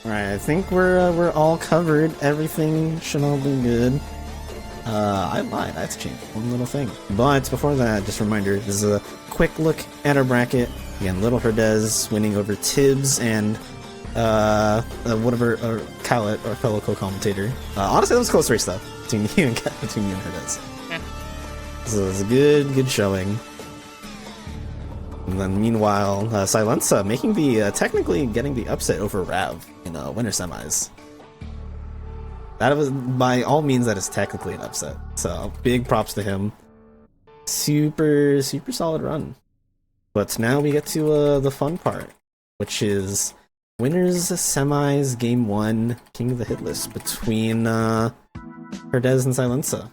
Alright, I think we're all covered. Everything should all be good. I lied. I have to change one little thing. But before that, just a reminder, this is a quick look at our bracket. Again, LittleHerdez winning over Tibbs and whatever, Khaled, our fellow co-commentator. Honestly, that was a close race though between you and Herdez. Yeah. So it was a good showing. And then meanwhile, SyiLenSa making the technically getting the upset over Rav in winter semis. That was, by all means, that is technically an upset. So big props to him. Super solid run. But now we get to the fun part, which is winners semis game 1, King of the Hitlist between Herdez and SyiLenSa.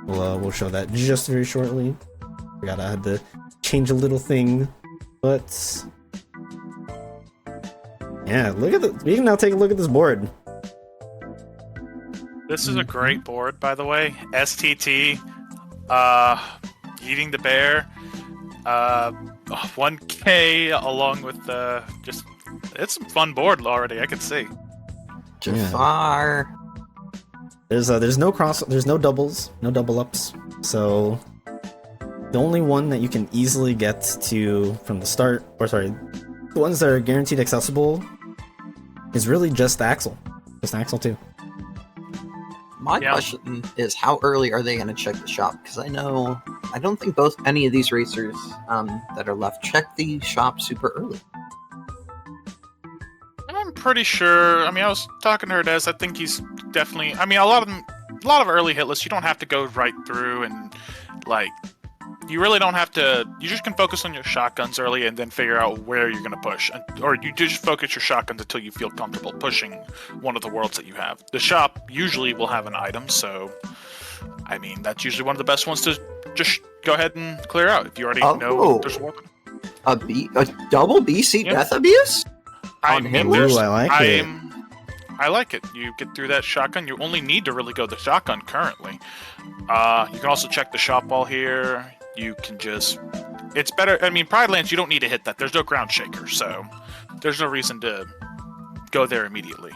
We'll show that just very shortly. Forgot I had to change a little thing, but yeah, look at the. We can now take a look at this board. This is a great board, by the way. STT, eating the bear, 1K along with just. It's a fun board already. I can see. Jafar. There's no doubles, no double ups. So the only one that you can easily get to from the start, or sorry, the ones that are guaranteed accessible, is really just Axel. Just Axel 2. My question is, how early are they going to check the shop? Because I don't think any of these racers that are left check the shop super early. I'm pretty sure. I mean, I was talking to Herdez. I think he's definitely. I mean, a lot of early hit lists, you don't have to go right through and like. You really don't have to. You just can focus on your shotguns early and then figure out where you're going to push, or you just focus your shotguns until you feel comfortable pushing one of the worlds that you have. The shop usually will have an item, so I mean that's usually one of the best ones to just go ahead and clear out if you already know there's a weapon. A double BC death abuse? I like it. I like it. You get through that shotgun. You only need to really go the shotgun currently. You can also check the shop wall here. You can just... It's better... I mean, Pride Lands, you don't need to hit that. There's no ground shaker, so there's no reason to go there immediately.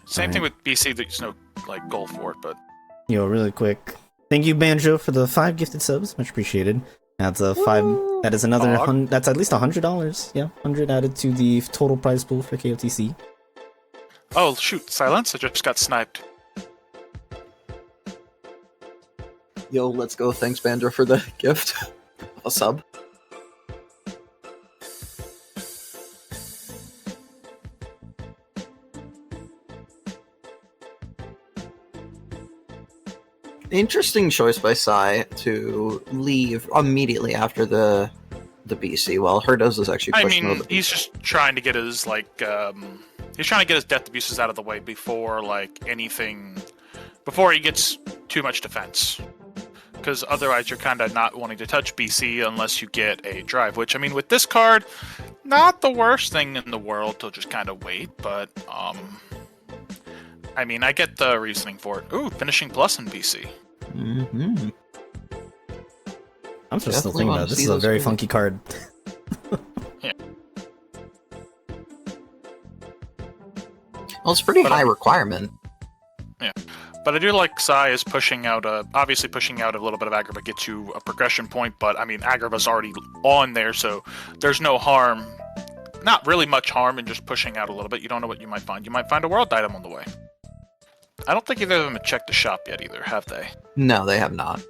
Same thing with BC, there's no, like, goal for it, but... Yo, really quick. Thank you, Banjo, for the 5 gifted subs. Much appreciated. That's a 5... That is another... That's at least $100. Yeah, 100 added to the total prize pool for KotC. Oh, shoot. SyiLenSa just got sniped. Yo, let's go. Thanks, Banjo, for the gift. A sub. Interesting choice by Psy to leave immediately after the BC, while Herdez is actually pushing over. He's just trying to get his, like, he's trying to get his death abuses out of the way before, like, anything... Before he gets too much defense. Because otherwise you're kind of not wanting to touch BC unless you get a drive. Which, I mean, with this card, not the worst thing in the world to just kind of wait. But, I mean, I get the reasoning for it. Ooh, finishing plus in BC. Mm-hmm. I'm just still thinking about it. This is a very funky card. Yeah. Well, it's pretty high requirement. Yeah. But I do like Psy is pushing out obviously pushing out a little bit of Agrabah gets you a progression point, but I mean Agrabah's already on there, so there's no harm, not really much harm in just pushing out a little bit. You don't know what you might find. You might find a world item on the way. I don't think either of them have checked the shop yet either, have they? No, they have not.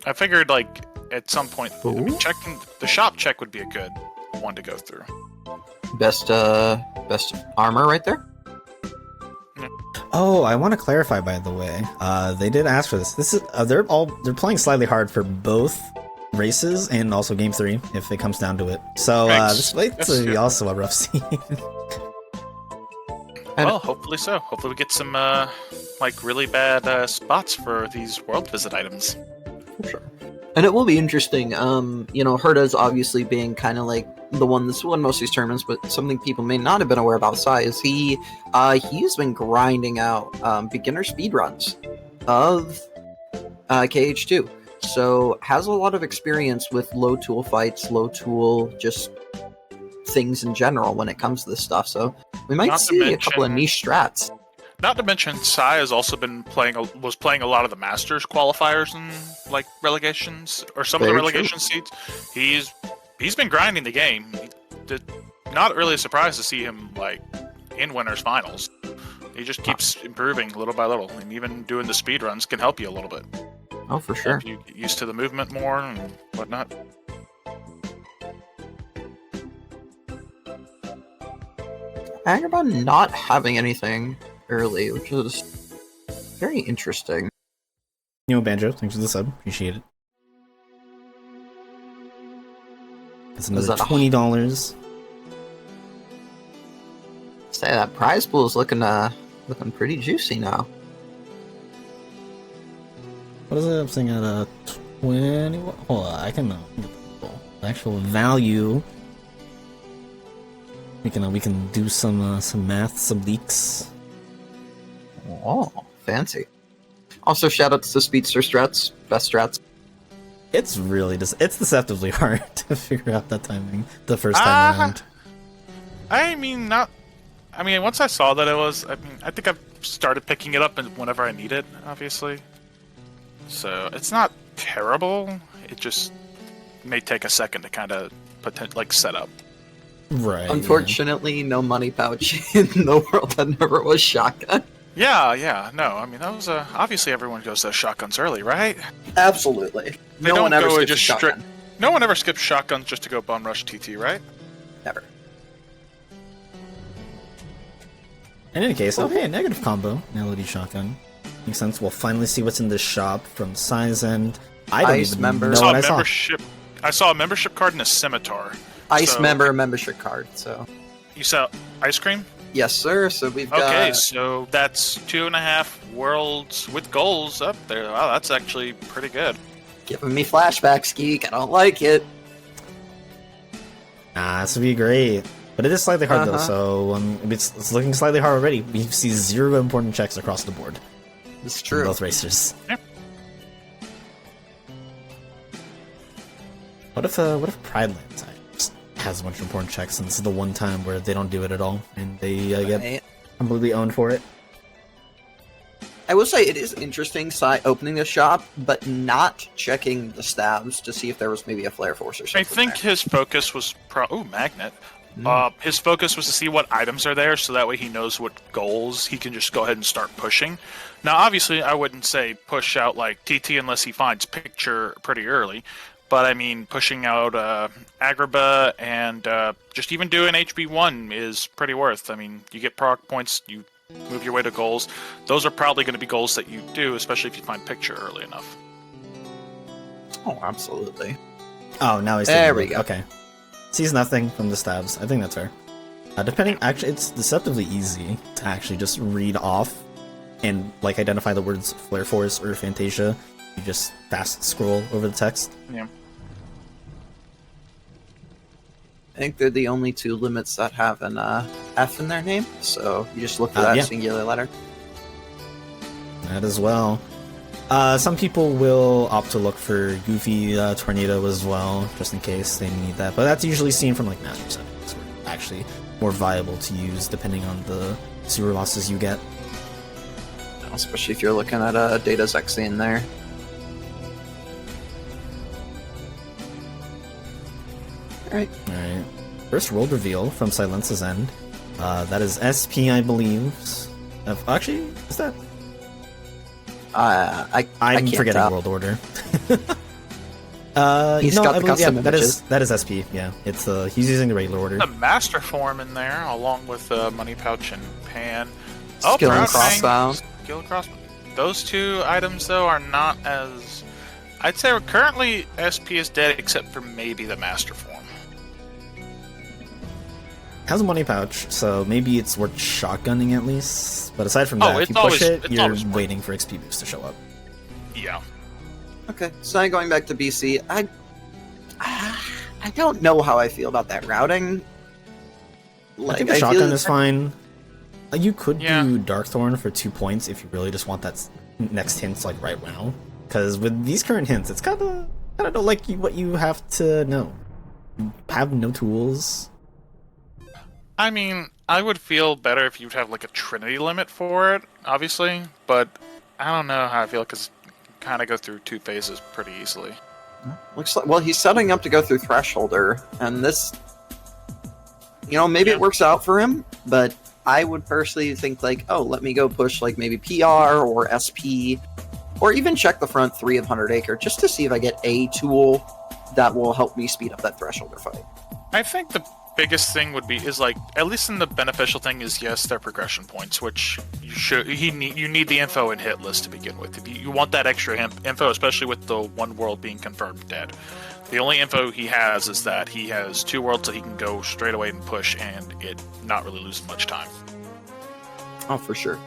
I figured like at some point checking the shop check would be a good one to go through. Best armor right there. Oh, I want to clarify, by the way. They did ask for this. This is they're playing slightly hard for both races and also game 3 if it comes down to it. So this might be also a rough scene. Well, hopefully so. Hopefully we get some like really bad spots for these world visit items. For sure. And it will be interesting. You know, Herdez obviously being kind of like the one that's won most of these tournaments, but something people may not have been aware about Psy is he's been grinding out beginner speedruns of KH2. So has a lot of experience with low tool fights, low tool just things in general when it comes to this stuff. So we might Not to see a couple of mention- niche strats. Not to mention, Sai has also been was playing a lot of the Masters qualifiers and like relegations or some of the Very true. relegation seats. He's been grinding the game. Not really a surprise to see him like in winners finals. He just keeps improving little by little, and even doing the speed runs can help you a little bit. Oh, for sure. Help you get used to the movement more and whatnot. Agrabah not having anything early, which is very interesting. You know, Banjo, thanks for the sub. Appreciate it. That's another that a- $20. Say that prize pool is looking pretty juicy now. What is it? I'm saying at a 20. Hold on, I can get the actual value. We can do some math, some leaks. Oh, fancy. Also, shout out to the Speedster strats, best strats. It's really it's deceptively hard to figure out that timing the first time around. Once I saw that I think I've started picking it up whenever I need it, obviously. So it's not terrible. It just may take a second to kind of set up. Right. Unfortunately, no money pouch in the world that never was shotgun. Yeah, no. I mean, that was obviously everyone goes to shotguns early, right? Absolutely. They No don't one ever go skips a just shotgun. No one ever skips shotguns just to go bum rush TT, right? Never. In any case, oh hey, negative combo, Melody shotgun. Makes sense. We'll finally see what's in this shop from Sai's end. I don't Ice even member. know what I saw. I saw a membership card and a scimitar. Ice So- member membership card, so. You saw ice cream? Yes, sir. So we've Okay, got. so that's 2.5 worlds with goals up there. Wow, that's actually pretty good. Giving me flashbacks, Geek. I don't like it. This would be great. But it is slightly hard though, Uh-huh. so it's looking slightly hard already. We see 0 important checks across the board. It's from true. both racers. Yep. What if Pride Lands just has a bunch of important checks, and this is the one time where they don't do it at all, and they get Right. completely owned for it? I will say it is interesting, Sai opening the shop, but not checking the stabs to see if there was maybe a flare force or something. I think there. his focus was magnet. Mm. His focus was to see what items are there, so that way he knows what goals he can just go ahead and start pushing. Now, obviously, I wouldn't say push out like TT unless he finds picture pretty early, but I mean pushing out Agrabah and just even doing HB1 is pretty worth. I mean, you get proc points, you move your way to goals. Those are probably going to be goals that you do, especially if you find picture early enough. Oh, absolutely. Oh, now he's There taking a we look. go. Okay. Sees nothing from the stabs. I think that's fair. Actually, it's deceptively easy to actually just read off and like identify the words Flare Force or Fantasia. You just fast scroll over the text. Yeah. I think they're the only two limits that have an F in their name, so you just look for that yeah. singular letter. That as well. Some people will opt to look for Goofy Tornado as well, just in case they need that. But that's usually seen from like master settings, where it's actually more viable to use depending on the sewer losses you get. Especially if you're looking at Data's Xe in there. Alright. Alright. First world reveal from SyiLenSa's end. That is SP, I believe. Actually, is that? I I'm can't forgetting tell. World Order. He's no, got I the believe, yeah, custom that is images. SP. Yeah, it's he's using the regular order. The master form in there, along with Money Pouch and Pan. Skill and Proud Crossbound. Skill and Crossbound. Those two items, though, are not as... I'd say currently SP is dead, except for maybe the master form. Has a money pouch, so maybe it's worth shotgunning at least. But aside from Oh, that, if it's you push always- it, it's you're always worth it. waiting for XP boost to show up. Yeah. Okay, so now going back to BC, I don't know how I feel about that routing. I think I the feel shotgun that- is fine. You could Yeah. do Darkthorn for 2 points if you really just want that next hint like right now. Because with these current hints, it's kind of don't like what you have to know. You have no tools. I mean, I would feel better if you'd have like a Trinity limit for it, obviously, but I don't know how I feel because kind of go through 2 phases pretty easily. Looks like, well, he's setting up to go through Thresholder, and this, maybe it works out for him, but I would personally think like, oh, let me go push like maybe PR or SP, or even check the front 3 of 100 Acre just to see if I get a tool that will help me speed up that Thresholder fight. I think the biggest thing would be is like, at least in the beneficial thing is, yes, their progression points, which you need the info in Hitlist to begin with. If you want that extra info, especially with the one world being confirmed dead. The only info he has is that he has 2 worlds that he can go straight away and push, and it not really lose much time. Oh, for sure.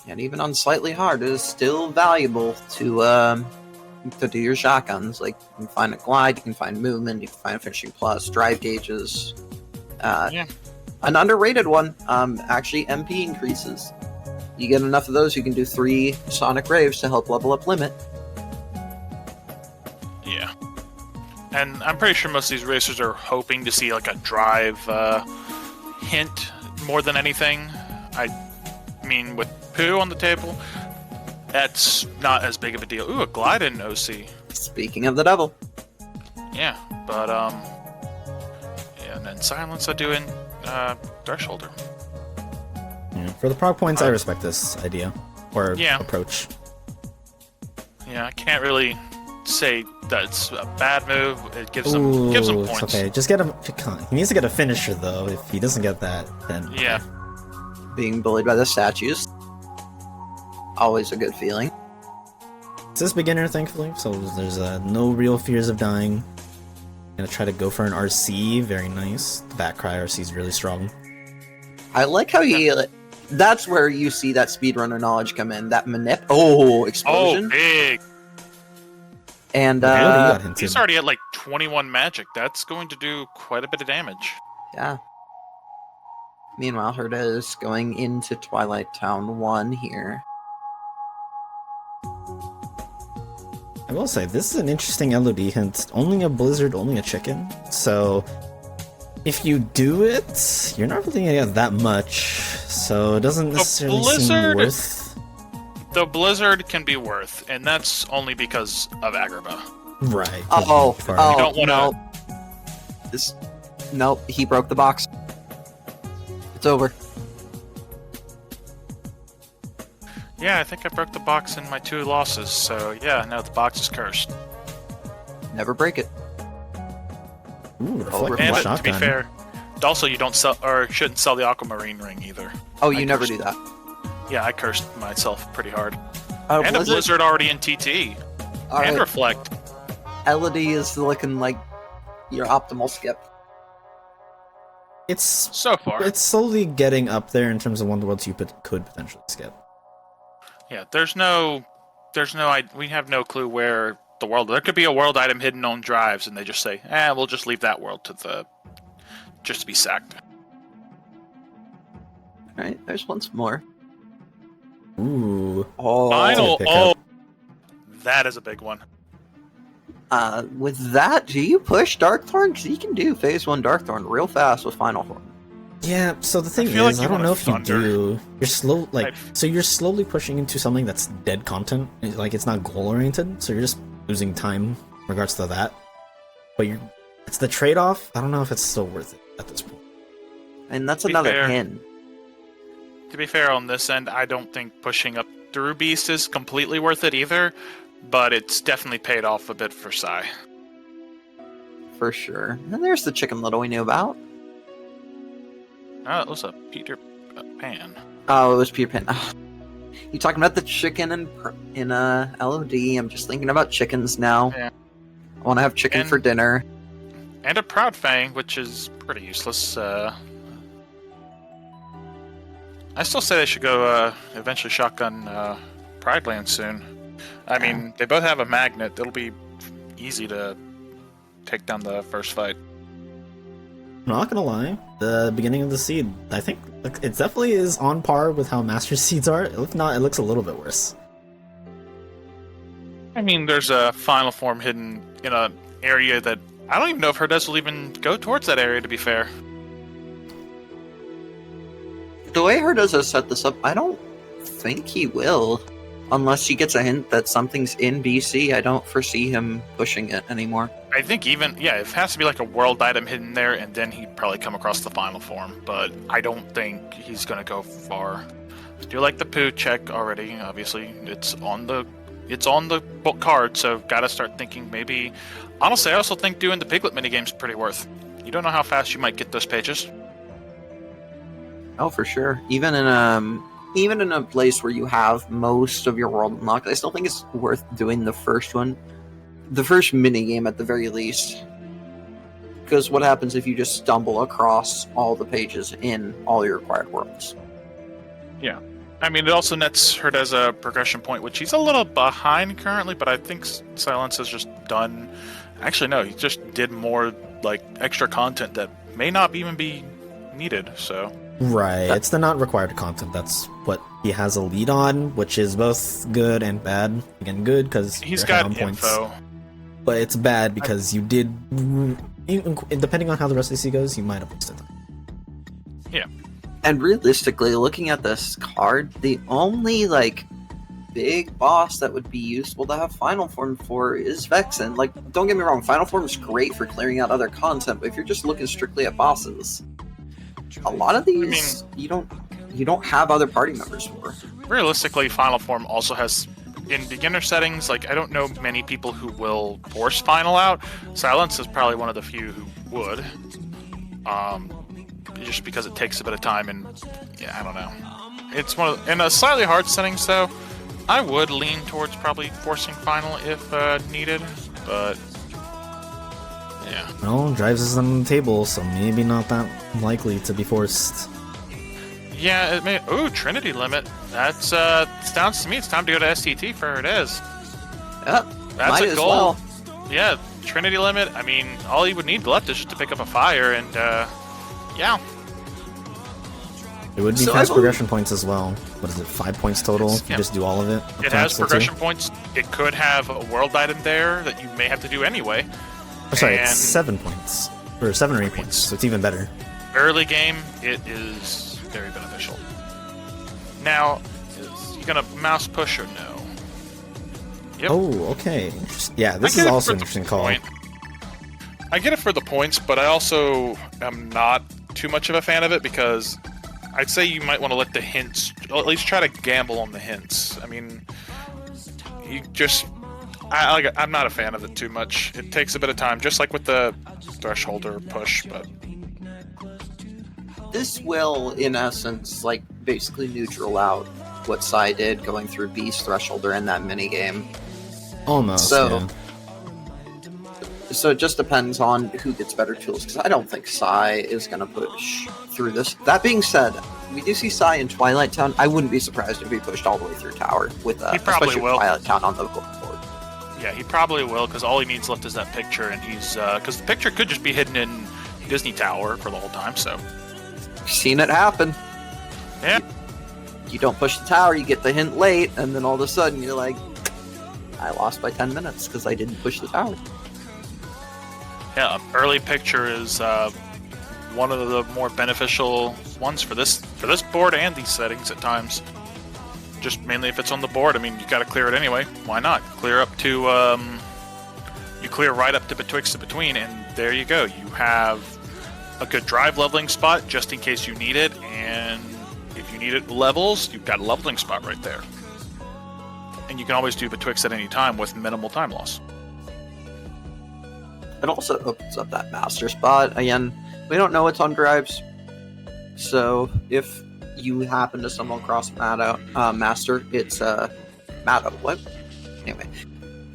And even on slightly hard, it is still valuable to do your shotguns. Like, you can find a glide, you can find movement, you can find finishing plus, drive gauges. Yeah. An underrated one, actually MP increases. You get enough of those, you can do 3 Sonic Raves to help level up Limit. Yeah. And I'm pretty sure most of these racers are hoping to see like a drive hint more than anything. I mean, with Pooh on the table, that's not as big of a deal. Ooh, a glide in OC. Speaking of the devil. Yeah, but yeah, and then SyiLenSa doing Thresholder. Yeah, for the prog points, I respect this idea or Yeah. approach. Yeah, I can't really say that's a bad move. It gives Ooh, him it's points. okay. Just get him. He needs to get a finisher though. If he doesn't get that, then Yeah. Being bullied by the statues. Always a good feeling. It's this beginner, thankfully, so there's no real fears of dying. Gonna try to go for an RC. Very nice. The backcry RC is really strong. I like how he. That's where you see that speedrunner knowledge come in. That manip. Oh, explosion. Oh, big. And Okay, he got hinted. He's already at like 21 magic. That's going to do quite a bit of damage. yeah. Meanwhile, Herdez going into Twilight Town 1 here. I will say, this is an interesting LOD hint. Only a blizzard, only a chicken. So, if you do it, you're not really gonna get that much. So, it doesn't necessarily seem blizzard- worth. The blizzard can be worth, and that's only because of Agrabah. Right. Oh, You don't wanna- no. Nope, he broke the box. It's over. Yeah, I think I broke the box in my 2 losses, so yeah, no, the box is cursed. Never break it. Ooh, reflecting And to shotgun. be fair, also you don't sell or shouldn't sell the Aquamarine ring either. Oh, you I never cursed- do that. Yeah, I cursed myself pretty hard. Oh, And a blizzard already in TT. All And right. reflect. LOD is looking like your optimal skip. It's So far. it's slowly getting up there in terms of one of the worlds you could potentially skip. Yeah, we have no clue where the world. There could be a world item hidden on drives, and they just say, we'll just leave that world just to be sacked. All right, there's once more. Ooh. Oh, Final. pick Oh, up. that is a big one. With that, do you push Darkthorn? Because you can do Phase 1 Darkthorn real fast with Final Form. Yeah, so the thing feel is, like you I don't want know a if you thunder. do. You're slow, so you're slowly pushing into something that's dead content. Like, it's not goal-oriented, so you're just losing time in regards to that. But it's the trade-off. I don't know if it's still worth it at this point. And that's To be another fair- pin. To be fair, on this end, I don't think pushing up through Beast is completely worth it either, but it's definitely paid off a bit for Psy. For sure. And there's the Chicken Little we knew about. Oh, it was a Peter Pan. Oh, it was Peter Pan. You talking about the chicken in LOD? I'm just thinking about chickens now. Yeah. I want to have chicken And- for dinner. And a Proud Fang, which is pretty useless. I still say they should go eventually shotgun Pride Land soon. I mean, they both have a magnet. It'll be easy to take down the first fight. I'm not gonna lie, the beginning of the seed, I think it definitely is on par with how Master Seeds are. If not, it looks a little bit worse. I mean, there's a final form hidden in an area that I don't even know if Herdez will even go towards that area, to be fair. The way Herdez has set this up, I don't think he will. Unless he gets a hint that something's in BC, I don't foresee him pushing it anymore. I think even, yeah, it has to be like a world item hidden there, and then he'd probably come across the final form. But I don't think he's going to go far. I do like the poo check already, obviously. It's on the book card, so gotta start thinking maybe... Honestly, I also think doing the Piglet minigame's pretty worth. You don't know how fast you might get those pages. Oh, for sure. Even in a place where you have most of your world unlocked, I still think it's worth doing the first one. The first minigame at the very least. Because what happens if you just stumble across all the pages in all your required worlds? Yeah. I mean, it also nets Herdez a progression point, which he's a little behind currently, but I think SyiLenSa's just done... Actually, no, he just did more, like, extra content that may not even be needed, so... Right, it's the not required content. That's what he has a lead on, which is both good and bad. Again, good because he's got info, but it's bad because you did. Depending on how the rest of the sea goes, you might have wasted time. Yeah, and realistically, looking at this card, the only like big boss that would be useful to have final form for is Vexen. Like, don't get me wrong, final form is great for clearing out other content, but if you're just looking strictly at bosses. A lot of these, you don't have other party members for. Realistically, Final Form also has, in beginner settings, like, I don't know many people who will force Final out. SyiLenSa is probably one of the few who would. Just because it takes a bit of time and, yeah, I don't know. It's one of, in a slightly hard settings, though, I would lean towards probably forcing Final if needed, but... Yeah. Well, drives is on the table, so maybe not that likely to be forced. Yeah, it may. Ooh, Trinity limit. That's sounds to me. It's time to go to STT for Herdez. Yep. That's might a goal. Well. Yeah, Trinity limit. I mean, all he would need left is just to pick up a fire, and yeah. It would be fast progression points as well. What is it? 5 points total. If you just do all of it. It has progression points. It could have a world item there that you may have to do anyway. Oh, sorry, it's 7 points. Or 7 or 8 points, so it's even better. Early game, it is very beneficial. Now, is he gonna mouse push or no? Yep. Oh, okay. Yeah, this is also an interesting call. I get it for the points, but I also am not too much of a fan of it because I'd say you might want to let the hints, or at least try to gamble on the hints. I mean, you just... I'm not a fan of it too much. It takes a bit of time, just like with the thresholder push, but... This will, in essence, like, basically neutral out what Psy did going through Beast, Thresholder, and that minigame. Almost, so it just depends on who gets better tools, because I don't think Psy is going to push through this. That being said, we do see Psy in Twilight Town. I wouldn't be surprised if he pushed all the way through Tower, with especially Twilight Town on the board. Yeah, he probably will, because all he needs left is that picture, and he's... Because the picture could just be hidden in Disney Tower for the whole time, so... Seen it happen. Yeah. You don't push the tower, you get the hint late, and then all of a sudden you're like, I lost by 10 minutes because I didn't push the tower. Yeah, early picture is one of the more beneficial ones for this board and these settings at times. Just mainly if it's on the board. I mean, you got to clear it anyway. Why not? Clear up to you clear right up to betwixt and between, and there you go. You have a good drive leveling spot just in case you need it, and if you need it levels, you've got a leveling spot right there. And you can always do betwixt at any time with minimal time loss. It also opens up that master spot. Again, we don't know what's on drives, so if you happen to stumble across master, it's Matto. What? Anyway,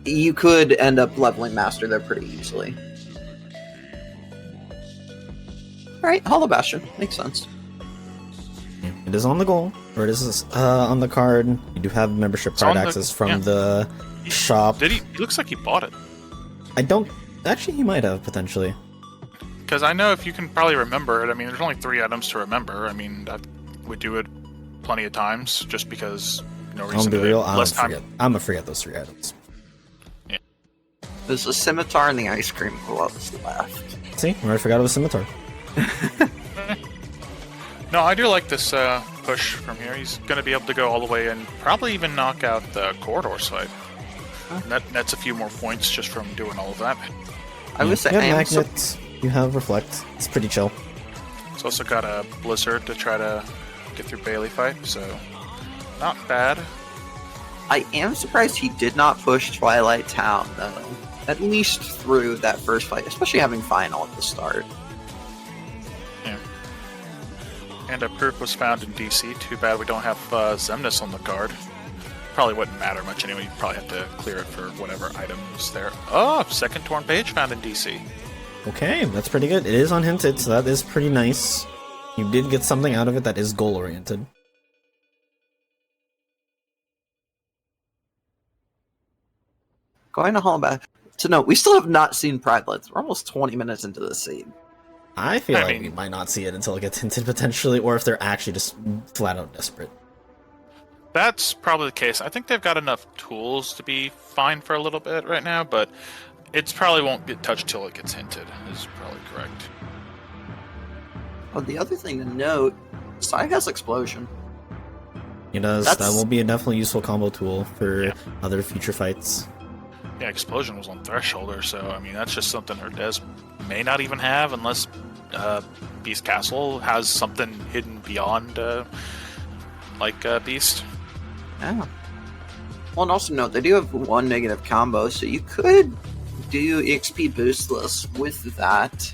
you could end up leveling master there pretty easily. Alright, Hollow Bastion. Makes sense. It is on the goal, or it is on the card. You do have membership card access from the shop. Did he? He looks like he bought it. I don't... Actually, he might have, potentially. Because I know if you can probably remember it, I mean, there's only 3 items to remember. I mean, we do it plenty of times, just because no reason to less time. I'm gonna forget those 3 items. Yeah. There's a scimitar and the ice cream gloves left. See, I already forgot it was scimitar. No, I do like this push from here. He's going to be able to go all the way and probably even knock out the corridor side. And that's a few more points just from doing all of that. I would say you I have am magnet, you have reflect. It's pretty chill. It's also got a blizzard to try to get through Bailey fight, so not bad. I am surprised he did not push Twilight Town, though. At least through that first fight, especially having final at the start. Yeah. And a proof was found in DC. Too bad we don't have Zemnis on the card. Probably wouldn't matter much anyway. You'd probably have to clear it for whatever items there. Oh, second torn page found in DC. Okay, that's pretty good. It is unhinted, so that is pretty nice. You did get something out of it that is goal-oriented. Going to haul back to note, we still have not seen Pridelets. We're almost 20 minutes into the scene. I feel like we might not see it until it gets hinted, potentially, or if they're actually just flat-out desperate. That's probably the case. I think they've got enough tools to be fine for a little bit right now, but it probably won't get touched till it gets hinted, is probably correct. Oh, the other thing to note, Psy has Explosion. It does. That will be a definitely useful combo tool for other future fights. Yeah, Explosion was on Thresholder, so I mean that's just something Herdez may not even have unless Beast Castle has something hidden beyond Beast. Yeah. Well, and also note, they do have one negative combo, so you could do EXP boostless with that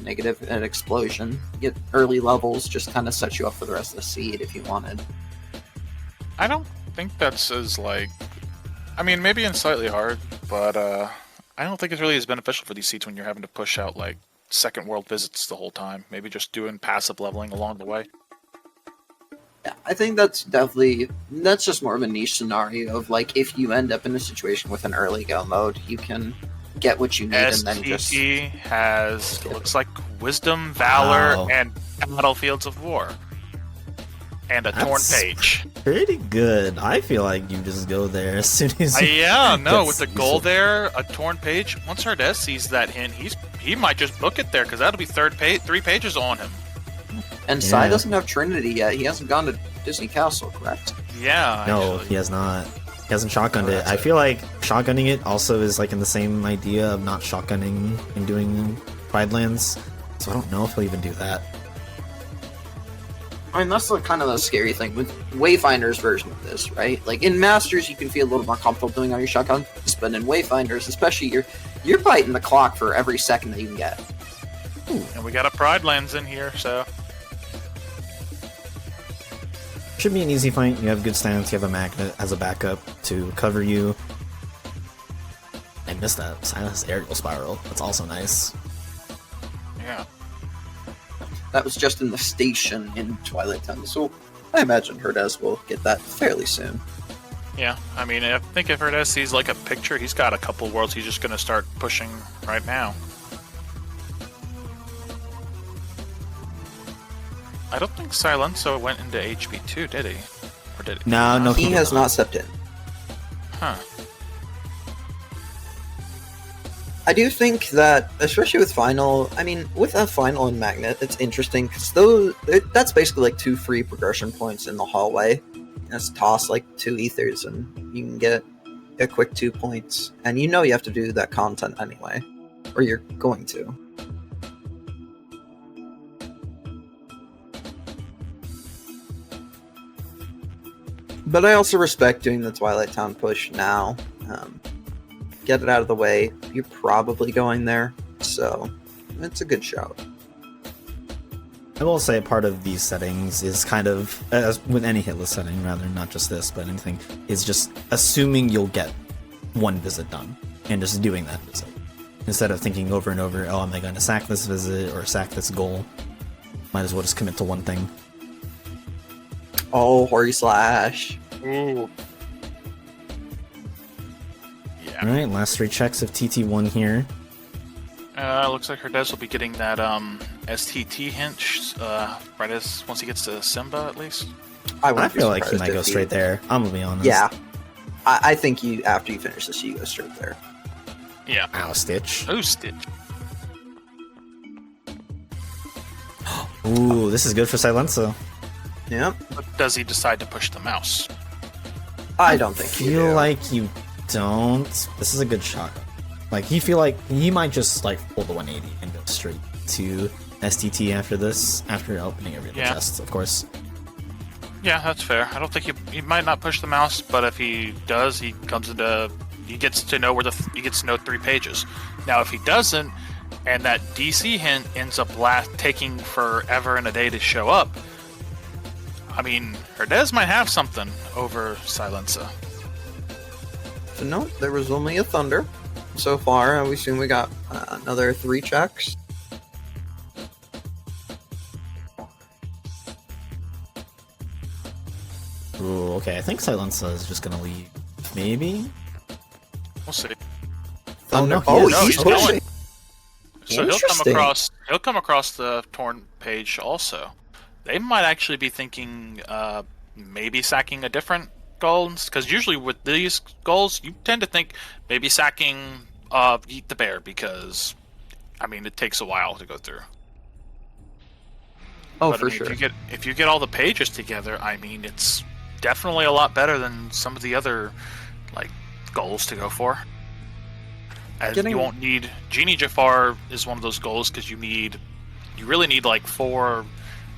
negative and Explosion. Get early levels, just kind of set you up for the rest of the seed if you wanted. I don't think that's as I mean, maybe in slightly hard, but I don't think it's really as beneficial for these seeds when you're having to push out second world visits the whole time. Maybe just doing passive leveling along the way. Yeah, I think that's just more of a niche scenario of if you end up in a situation with an early go mode, you can get what you need and then just... STT has, looks like Wisdom, Valor, and Battlefields of War. And a torn page. Pretty good. I feel like you just go there as soon as you with the gold there, a torn page. Once Herdez sees that hint, he might just book it there because that'll be 3 pages on him. And Psy doesn't have Trinity yet. He hasn't gone to Disney Castle, correct? Yeah. No, he has not. He hasn't shotgunned it. I feel like shotgunning it also is in the same idea of not shotgunning and doing Pridelands. So I don't know if he'll even do that. I mean, that's kind of the scary thing with Wayfinders version of this, right? In Masters, you can feel a little more comfortable doing all your shotguns, but in Wayfinders, especially, you're biting the clock for every second that you can get. Ooh. And we got a Pridelands in here, so... Should be an easy fight. You have good stance, you have a magnet as a backup to cover you. I missed that. Silence Aerial Spiral. That's also nice. Yeah. That was just in the station in Twilight Town, so I imagine Herdez will get that fairly soon. Yeah, I mean, I think if Herdez sees a picture, he's got a couple worlds he's just going to start pushing right now. I don't think SyiLenSa went into HB2, did he? Or did he? No, he has not stepped in. Huh. I do think that, especially with Final, with a Final and Magnet, it's interesting, because that's basically 2 free progression points in the hallway. Just toss 2 ethers, and you can get a quick 2 points. And you have to do that content anyway. Or you're going to. But I also respect doing the Twilight Town push now. Get it out of the way. You're probably going there, so it's a good shout. I will say part of these settings is kind of, as with any hitless setting, rather, not just this, but anything, is just assuming you'll get one visit done, and just doing that visit. Instead of thinking over and over, oh, am I going to sack this visit, or sack this goal? Might as well just commit to one thing. Oh, Hori Slash. Ooh. Yeah. Alright, last 3 checks of TT1 here. Looks like Herdez will be getting that STT hint once he gets to Simba, at least. I feel like he might go straight there. I'm gonna be honest. Yeah. I think after you finish this, you go straight there. Yeah. Ow, Stitch. Oh, Stitch. Ooh, this is good for SyiLenSa. Yep. But does he decide to push the mouse? I don't think you Feel do. like you don't. This is a good shot. Like, he feel like he might just, like, pull the 180 and go straight to STT after this, after opening every other chest, of course. Yeah, that's fair. I don't think he might not push the mouse, but if he does, he gets to know he gets to know 3 pages. Now, if he doesn't, and that DC hint ends up taking forever and a day to show up, I mean, Herdez might have something over SyiLenSa. So no, there was only a Thunder so far. We assume we got another 3 checks. Ooh, okay, I think SyiLenSa is just gonna leave. Maybe? We'll see. Thunder. Oh, no, he's he's going. pushing. So Interesting. he'll come across the torn page also. They might actually be thinking maybe sacking a different goals, because usually with these goals you tend to think maybe sacking Eat the Bear, because I mean it takes a while to go through. Oh, But, for I mean, sure. if you get all the pages together, I mean it's definitely a lot better than some of the other like goals to go for. And Getting- you won't need Genie Jafar is one of those goals because you really need like 4.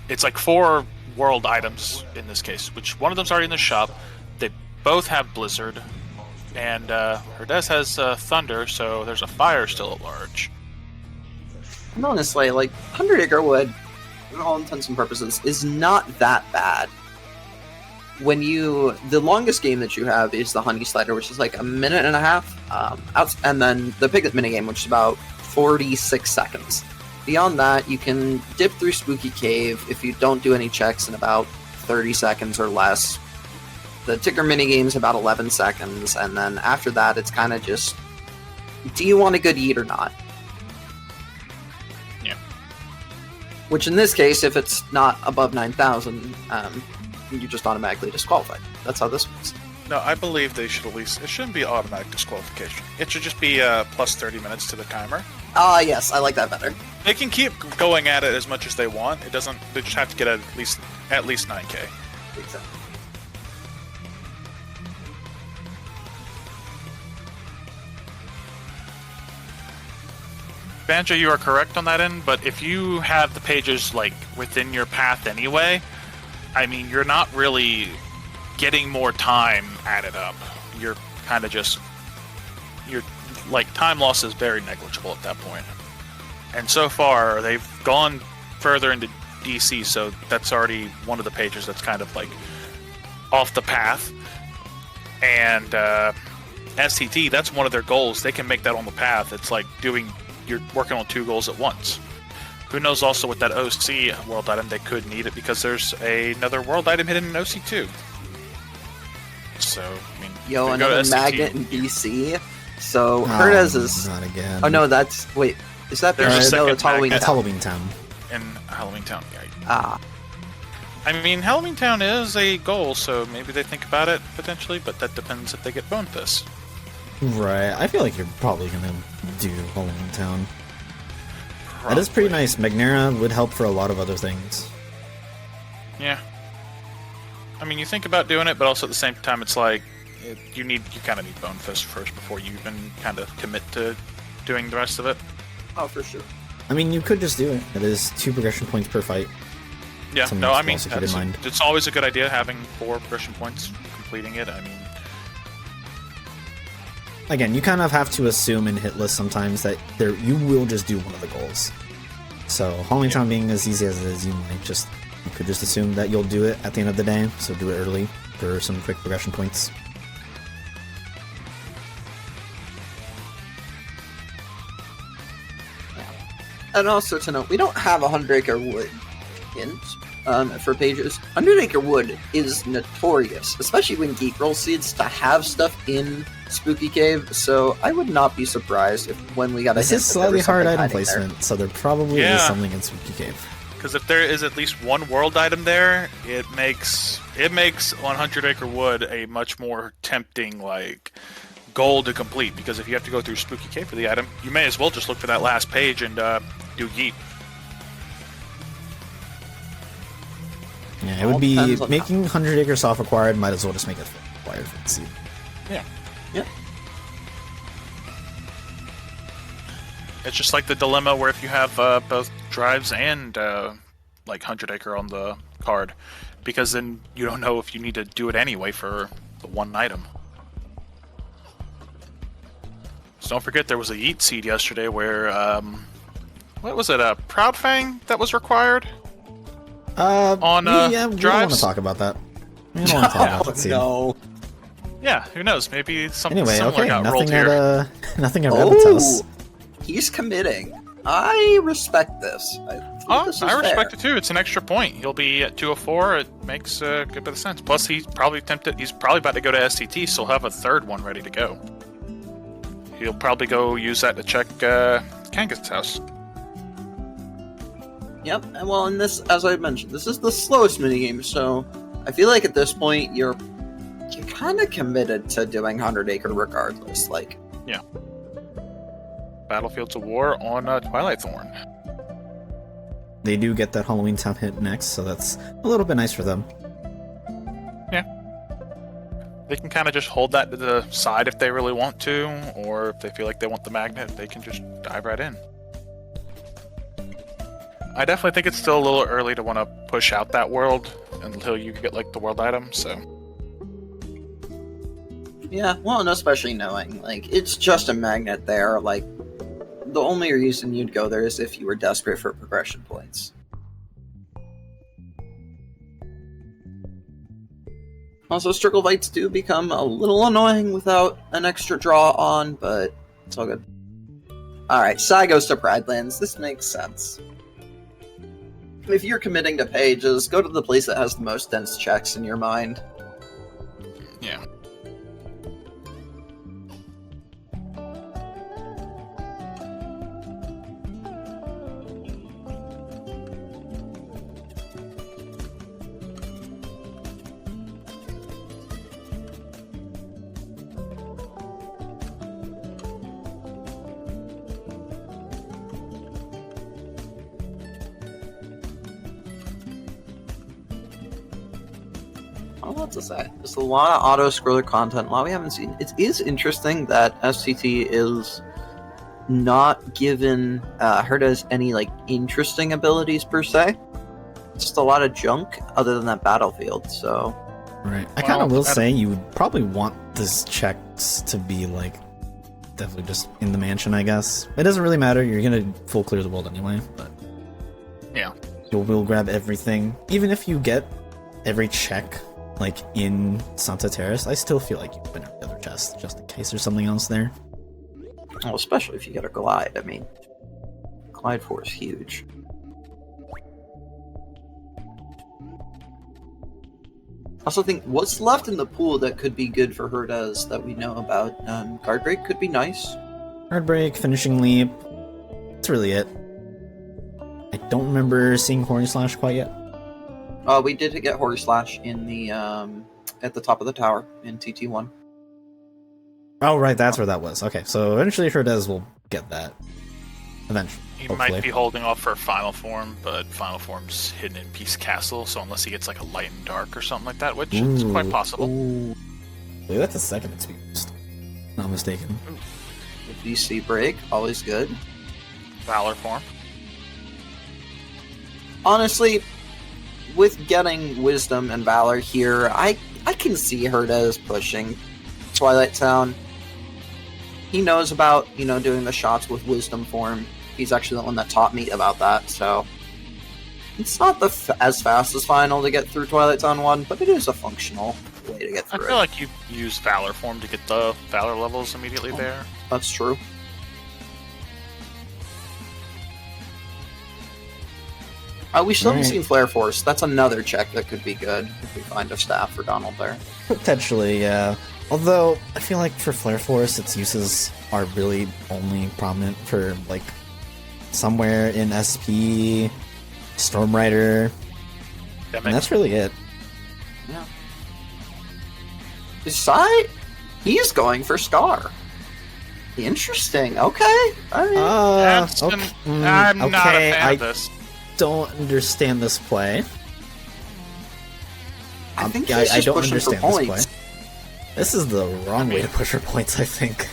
It's like 4 world items in this case, which one of them's already in the shop. They both have Blizzard, and Herdez has Thunder, so there's a Fire still at large. And honestly, like 100 Acre Wood, for all intents and purposes, is not that bad. The longest game that you have is the Honey Slider, which is like a minute and a half, and then the Piglet minigame, which is about 46 seconds. Beyond that, you can dip through Spooky Cave if you don't do any checks in about 30 seconds or less. The Ticker minigame is about 11 seconds, and then after that, it's kind of just, do you want a good eat or not? Yeah. Which in this case, if it's not above 9,000, you just automatically disqualified. That's how this works. No, I believe they should it shouldn't be automatic disqualification. It should just be plus 30 minutes to the timer. Yes, I like that better. They can keep going at it as much as they want. They just have to get at least 9K. Exactly. Banjo, you are correct on that end, but if you have the pages like within your path anyway, I mean, you're not really getting more time added up. You're kind of just time loss is very negligible at that point. And so far, they've gone further into DC, so that's already one of the pages that's kind of like off the path. And STT, that's one of their goals. They can make that on the path. It's like you're working on 2 goals at once. Who knows also with that OC world item, they could need it because there's another world item hidden in OC2. So, I mean... Yo, if you go to another STT, magnet in DC. So, Herdez is... Not again. Oh, no, that's... Wait, is that... There's a no, second it's Halloween magnet. That's Town. Halloween Town. in Halloween Town, yeah. Ah. I mean, Halloween Town is a goal, so maybe they think about it, potentially, but that depends if they get Bone Fist. Right, I feel like you're probably gonna do Halloween Town. That is pretty nice. Magnera would help for a lot of other things. Yeah. I mean, you think about doing it, but also at the same time, it's like you kind of need Bone Fist first before you even kind of commit to doing the rest of it. Oh, for sure. I mean, you could just do it. It is 2 progression points per fight. Yeah, Something no, to I mean, also keep in mind. it's always a good idea having 4 progression points completing it. I mean, Again, you kind of have to assume in Hitlist sometimes that you will just do one of the goals. So, Halloween Town being as easy as it is, you could just assume that you'll do it at the end of the day, so do it early for some quick progression points. And also to note, we don't have a 100 Acre Wood hint for pages. 100 Acre Wood is notorious, especially when Geek Roll seeds, to have stuff in Spooky Cave, so I would not be surprised if when we got a This hint is that there slightly was hard something item hiding there. placement, so there probably is something in Spooky Cave. because if there is at least one world item there, it makes 100 Acre Wood a much more tempting goal to complete, because if you have to go through Spooky Cave for the item, you may as well just look for that last page and do Yeet. Yeah, it would be making 100 Acre Soft required, might as well just make it required for the seed. Yeah. Yep. It's just like the dilemma where if you have both drives and like 100 Acre on the card, because then you don't know if you need to do it anyway for the one item. So don't forget there was a Yeet seed yesterday where, what was it, a Proud Fang that was required? On yeah, we don't want drives? to talk about that. We don't want to talk about that seed. No. Yeah, who knows? Maybe something Anyway, similar okay, got rolled nothing here. at nothing at Rabbit's house. He's committing. I respect this. I respect it too. It's an extra point. He'll be at 204. It makes a good bit of sense. Plus, he's probably tempted. He's probably about to go to STT, so he'll have a third one ready to go. He'll probably go use that to check Kanga's house. Yep, and well, in this, as I mentioned, this is the slowest minigame, so I feel like at this point you're kind of committed to doing 100 Acre regardless. Like, Yeah. Battlefields of War on Twilight Thorn. They do get that Halloween Town hit next, so that's a little bit nice for them. They can kind of just hold that to the side if they really want to, or if they feel like they want the magnet, they can just dive right in. I definitely think it's still a little early to want to push out that world until you get like the world item, so. yeah, well, and especially knowing, like, it's just a magnet there. Like, the only reason you'd go there is if you were desperate for progression points. Also, Strigglvites do become a little annoying without an extra draw on, but it's all good. Alright, Psy goes to Pridelands. This makes sense. If you're committing to pages, go to the place that has the most dense checks in your mind. Yeah. I don't know what to say. There's a lot of auto-scroller content, a lot we haven't seen. It is interesting that STT is not given Herdez any, like, interesting abilities per se. It's just a lot of junk other than that battlefield, so... Right. I kind of will say you would probably want this checks to be, like, definitely just in the mansion, I guess. It doesn't really matter, you're gonna full clear the world anyway, but... Yeah. You'll grab everything. Even if you get every check, like, in Santa Terrace, I still feel like you open every other chest, just in case there's something else there. Well, especially if you get a Glide. I mean, Glide 4 is huge. I also think what's left in the pool that could be good for Herdez that we know about, Guard Break could be nice. Guard Break, Finishing Leap. That's really it. I don't remember seeing Horny Slash quite yet. We did get Hori Slash in the, at the top of the tower in TT1. Oh, right, that's where that was. Okay, so eventually Herdez will get that. Eventually. He hopefully. might be holding off for Final Form, but Final Form's hidden in Peace Castle, so unless he gets like a Light and Dark or something like that, which is quite possible. Ooh. Wait, that's a second experience. Not mistaken. The VC Break, always good. Valor Form. Honestly, with getting Wisdom and Valor here, I can see Herdez pushing Twilight Town. He knows about, doing the shots with Wisdom form. He's actually the one that taught me about that, so... It's not as fast as Final to get through Twilight Town 1, but it is a functional way to get I through feel it. like you use Valor Form to get the Valor levels immediately there. That's true. We still haven't Right. seen Flare Force. That's another check that could be good if we find a staff for Donald there. Potentially, yeah. Although, I feel like for Flare Force, its uses are really only prominent for, like, somewhere in SP, Stormrider, and that's really it. Yeah. Is Psy... He's going for Scar. Interesting. Okay. All right. I'm not a fan of this. Don't understand this play. I think he's just don't pushing understand for this points. play. This is the wrong way to push for points, I think.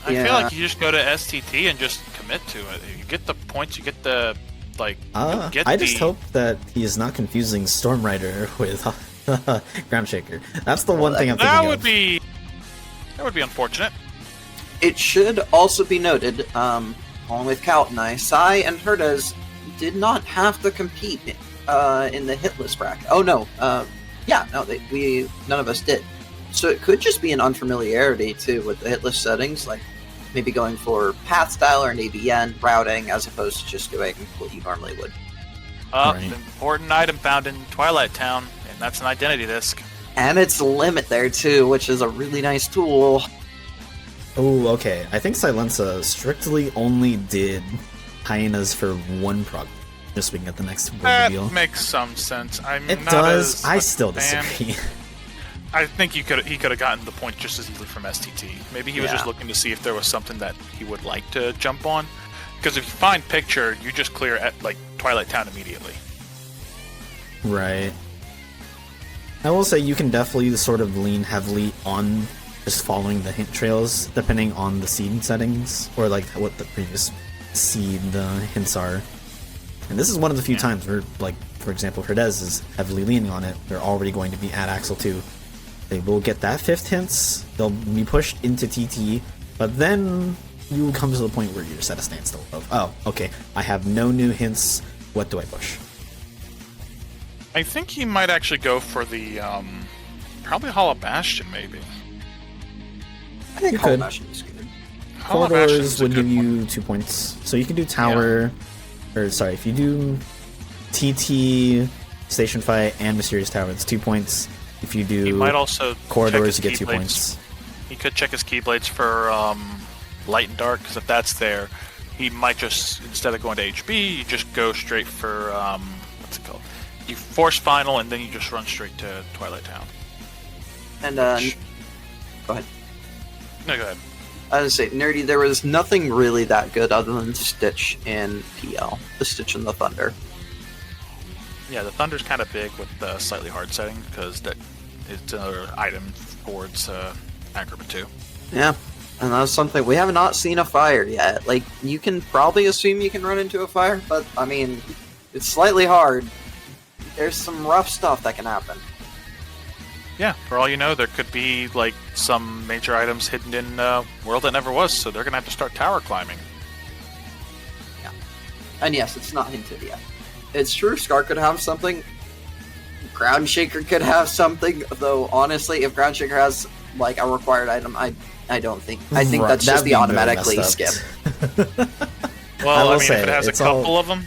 I feel like you just go to STT and just commit to it. You get the points, you get the I just hope that he is not confusing Storm Rider with Ground Shaker. That's the one thing I'm thinking That would be unfortunate. It should also be noted, along with Kaut and I, and LittleHerdez did not have to compete in the Hitlist bracket. Oh no, none of us did. So it could just be an unfamiliarity too with the Hitlist settings, like maybe going for path style or an ABN routing as opposed to just doing what you normally would. An important item found in Twilight Town, and that's an identity disc. And it's limit there too, which is a really nice tool. Oh, okay. I think SyiLenSa strictly only did hyenas for one prog, just so we can get the next That deal. makes some sense. It does. I still disagree. I think he could have gotten the point just as easily from STT. Maybe he was just looking to see if there was something that he would like to jump on. Because if you find picture, you just clear at like Twilight Town immediately. Right. I will say you can definitely sort of lean heavily on just following the hint trails, depending on the seed settings, or like what the previous seed hints are. And this is one of the few times where, like, for example, LittleHerdez is heavily leaning on it. They're already going to be at Axel 2. They will get that 5th hints, they'll be pushed into TT, but then you come to the point where you're just at a standstill of, oh, okay, I have no new hints, what do I push? I think he might actually go for the, probably Hollow Bastion, maybe. I think You Hollow could. Bastion is good. Hollow Corridors Bastion's a would good give one. you 2 points. So you can do tower, or sorry, if you do TT, Station Fight, and Mysterious Tower, it's 2 points. If you do He might also corridors, check you his get 2 Keyblades. points. He could check his Keyblades for Light and Dark, because if that's there, he might just, instead of going to HB, you just go straight for, what's it called? You force Final, and then you just run straight to Twilight Town. And, go ahead. No, go ahead. I was gonna say, Nerdy, there was nothing really that good other than Stitch in PL. The Stitch and the Thunder. Yeah, the Thunder's kind of big with the slightly hard setting, because that it's another item towards Acrobat 2. Yeah, and that's something we have not seen a fire yet. Like, you can probably assume you can run into a fire, but, I mean, it's slightly hard. There's some rough stuff that can happen. Yeah, for all you know, there could be like some major items hidden in World That Never Was, so they're gonna have to start tower climbing. Yeah. And yes, it's not hinted yet. It's true, Scar could have something. Ground Shaker could have something, though honestly, if Ground Shaker has like a required item, I don't think. I think that's just That'd the be automatically really skip. messed up. Well, I will mean, say, if it has a it's all- couple of them,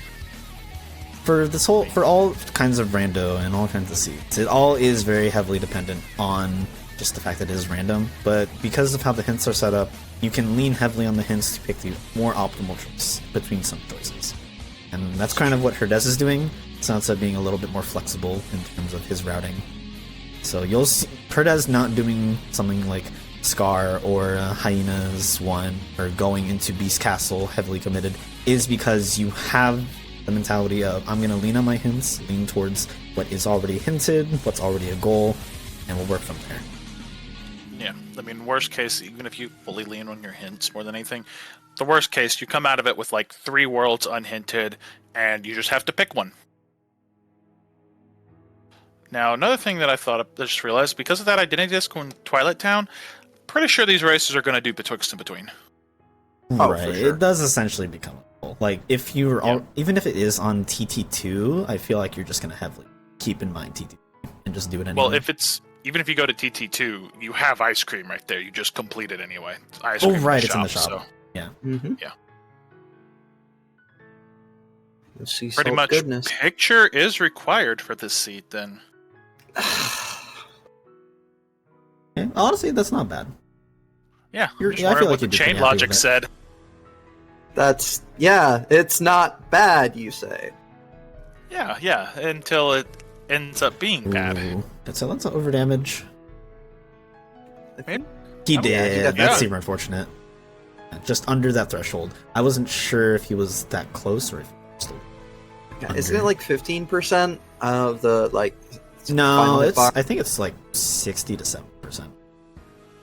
For all kinds of rando and all kinds of seeds, it all is very heavily dependent on just the fact that it is random. But because of how the hints are set up, you can lean heavily on the hints to pick the more optimal choice between some choices. And that's kind of what LittleHerdez is doing. SyiLenSa being a little bit more flexible in terms of his routing. So you'll see LittleHerdez not doing something like Scar or Hyenas 1 or going into Beast Castle heavily committed is because you have the mentality of, I'm going to lean on my hints, lean towards what is already hinted, what's already a goal, and we'll work from there. yeah. I mean, worst case, even if you fully lean on your hints more than anything, the worst case, you come out of it with like 3 worlds unhinted, and you just have to pick one. Now, another thing that I thought of, I just realized, because of that identity disc in Twilight Town, pretty sure these races are going to do betwixt and between. Oh, right, for sure. it does essentially become a goal. Like, if you're even if it is on TT2, I feel like you're just going to heavily keep in mind TT and just do it anyway. Well, even if you go to TT2, you have ice cream right there. You just complete it anyway. It's ice Oh, cream right, it's in the shop. So Yeah. Mm-hmm. Yeah. Let's see, pretty salt much, goodness. picture is required for this seat. Then Okay, honestly, that's not bad. yeah, I'm You're- just yeah, I feel wondering like what the you'd be chain pretty happy logic with it. said. It's not bad, you say. Yeah, until it ends up being bad. Ooh, did SyiLenSa overdamage? He Oh, did. yeah, he got- That's yeah. super unfortunate. Just under that threshold. I wasn't sure if he was that close or if he was still... Isn't it like 15% of the like? No, final it's. box? I think it's like 60 to 70%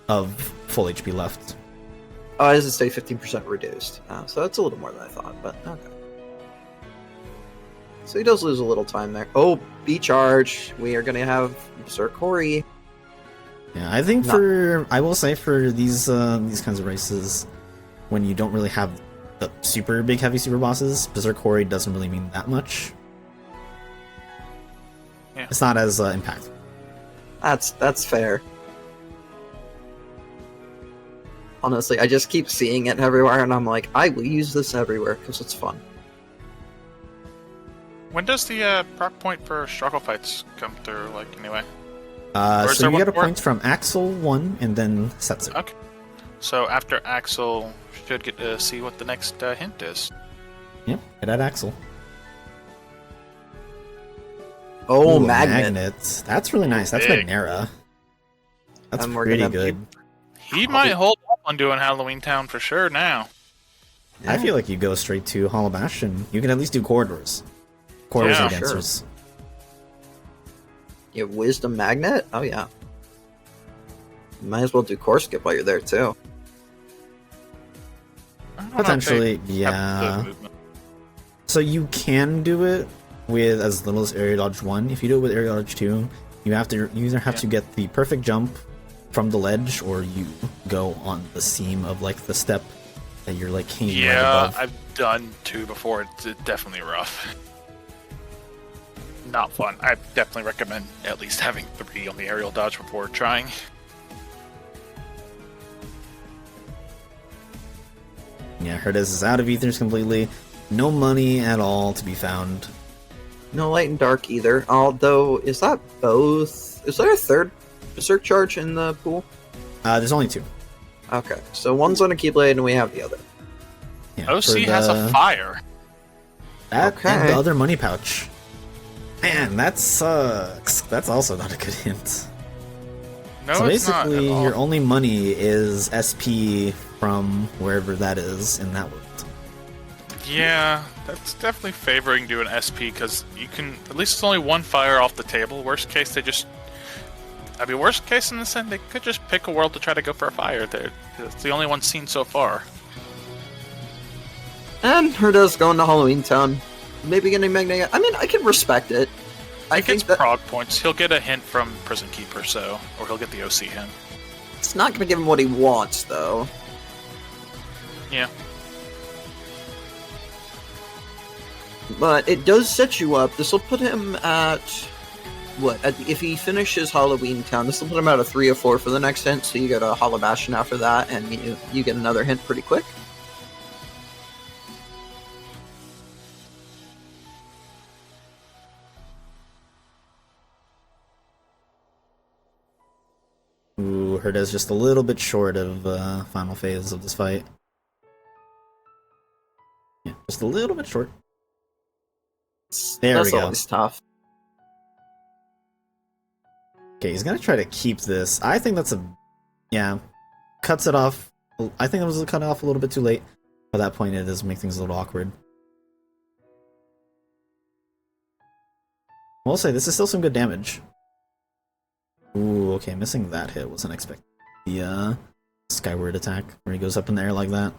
of full HP left. Oh, it doesn't say 15% reduced. So that's a little more than I thought, but okay. So he does lose a little time there. Oh, B charge. We are going to have Berserk Hori. Yeah, I think No. I will say for these kinds of races, when you don't really have the super big heavy super bosses, Berserk Hori doesn't really mean that much. Yeah. It's not as impactful. That's fair. Honestly, I just keep seeing it everywhere, and I'm like, I will use this everywhere because it's fun. When does the proc point for struggle fights come through? Like anyway. Or is So there you one get a more? point from Axel 1 and then Setsu. Okay. So after Axel, should get to see what the next hint is. Yep, get at Axel. Oh, Ooh, a magnet. That's really nice. That's Big. Magnera. That's And we're pretty gonna good. He might hold up on doing Halloween Town for sure now. I feel like you go straight to Hollow Bastion. You can at least do corridors. Corridors Yeah, and sure. dancers. You have Wisdom Magnet? Oh, yeah. You might as well do Core Skip while you're there, too. I don't know if Potentially, they yeah. have the movement. So you can do it with as little as Area Dodge 1. If you do it with Area Dodge 2, you either have to get the perfect jump from the ledge, or you go on the seam of like the step that you're like hanging right Yeah, above. I've done 2 before. It's definitely rough. Not fun. I definitely recommend at least having 3 on the aerial dodge before trying. Yeah, Herdez is out of ethers completely. No money at all to be found. No Light and Dark either. Although, is that both? Is there a third Berserk charge in the pool? There's only 2. Okay, so one's on a Keyblade and we have the other. Yeah, OC for has a fire. That Okay. and the other money pouch. Man, that sucks. That's also not a good hint. No, So it's not basically, at all. your only money is SP from wherever that is in that world. Yeah, that's definitely favoring doing SP because you can at least it's only 1 fire off the table. Worst case, worst case in this end, they could just pick a world to try to go for a fire. It's the only one seen so far. And Herda's going to Halloween Town. Maybe getting Magnet. I mean, I can respect it. I He think gets that prog points. He'll get a hint from Prison Keeper, or he'll get the OC hint. it's not going to give him what he wants, though. Yeah. But it does set you up. This will put him at if he finishes Halloween Town, this will put him at a 3 or 4 for the next hint. So you get a Hollow Bastion after that, and you get another hint pretty quick. Ooh, Herdez just a little bit short of final phase of this fight. Yeah, just a little bit short. There That's we go. always tough. Okay, he's gonna try to keep this. I think that's cuts it off. I think it was cut off a little bit too late. By that point, it does make things a little awkward. We'll say this is still some good damage. Ooh, okay, missing that hit was unexpected. The skyward attack where he goes up in the air like that.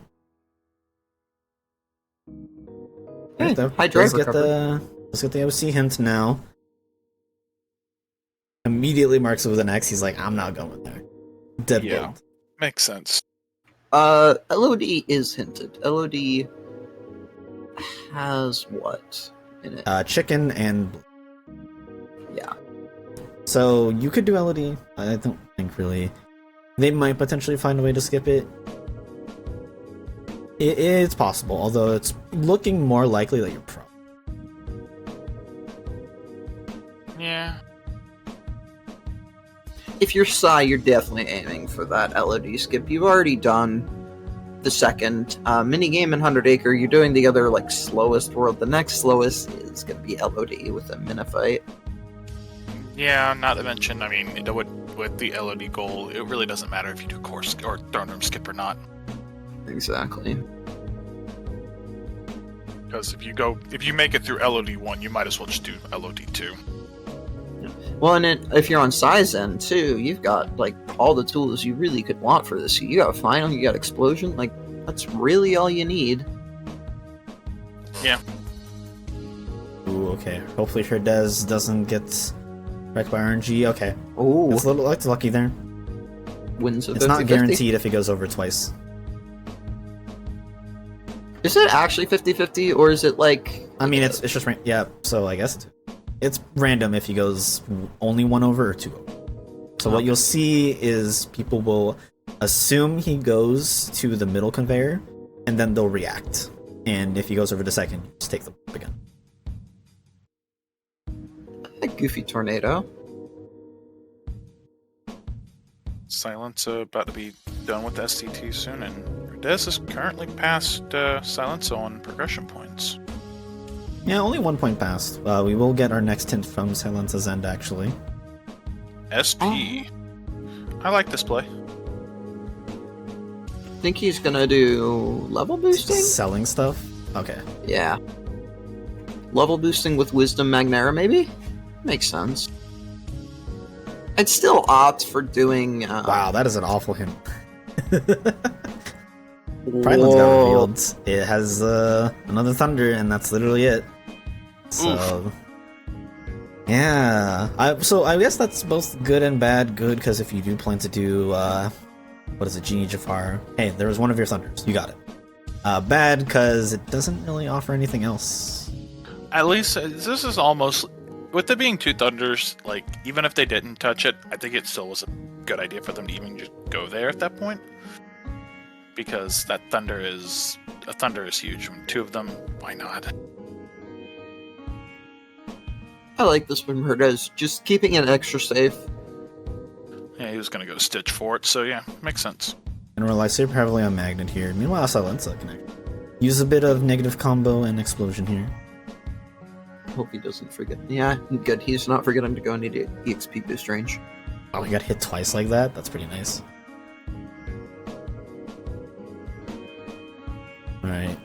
Hey, Right, though. high drive Let's get the OC hint now. Immediately marks it with an X. He's like, I'm not going there. Dead Yeah. bold. Makes sense. LOD is hinted. LOD has what in it? Chicken and Yeah. so you could do LOD. I don't think really. They might potentially find a way to skip it. It's possible, although it's looking more likely that you're pro. Yeah. If you're Psy, you're definitely aiming for that LOD skip. You've already done the second minigame in 100 Acre. You're doing the other slowest world. The next slowest is going to be LOD with a Minifight. Yeah, not to mention, I mean, it would with the LOD goal, it really doesn't matter if you do course or throne room skip or not. Exactly. Because if you make it through LOD 1, you might as well just do LOD 2. Well, and if you're on SyiLenSa too, you've got like all the tools you really could want for this. You got Final, you got Explosion, like that's really all you need. Yeah. Ooh, okay. Hopefully Herdez doesn't get wrecked by RNG. Okay. Oh, It's a little lucky there. wins of It's not 50-50. guaranteed if he goes over twice. Is it actually 50-50, or is it like... I mean, it's just yeah. So I guess it's random if he goes only one over or two over. So what you'll see is people will assume he goes to the middle conveyor, and then they'll react. And if he goes over the second, you just take them up again. a goofy tornado? SyiLenSa about to be done with STT soon, and Herdez is currently past SyiLenSa on progression points. Yeah, only 1 point passed. We will get our next hint from SyiLenSa's end, actually. SP. I like this play. Think he's gonna do level boosting? Selling stuff? Okay. Yeah. Level boosting with Wisdom Magnera, maybe? Makes sense. I'd still opt for doing... Wow, that is an awful hint. Prideland's got revealed. It has another Thunder, and that's literally it. So... Oof. Yeah. So I guess that's both good and bad. Good, because if you do plan to do... what is it? Genie Jafar. Hey, there was one of your Thunders. You got it. Bad, because it doesn't really offer anything else. At least this is almost, with it being 2 Thunders, like even if they didn't touch it, I think it still was a good idea for them to even just go there at that point, because a Thunder is huge. 2 of them, why not? I like this from Herdez, just keeping it extra safe. Yeah, he was gonna go Stitch for it, so yeah, makes sense. And rely super heavily on Magnet here. Meanwhile, SyiLenSa can use a bit of negative combo and explosion here. Hope he doesn't forget. Yeah, good. He's not forgetting to go into the EXP boost range. Oh, he got hit twice like that? That's pretty nice. Alright.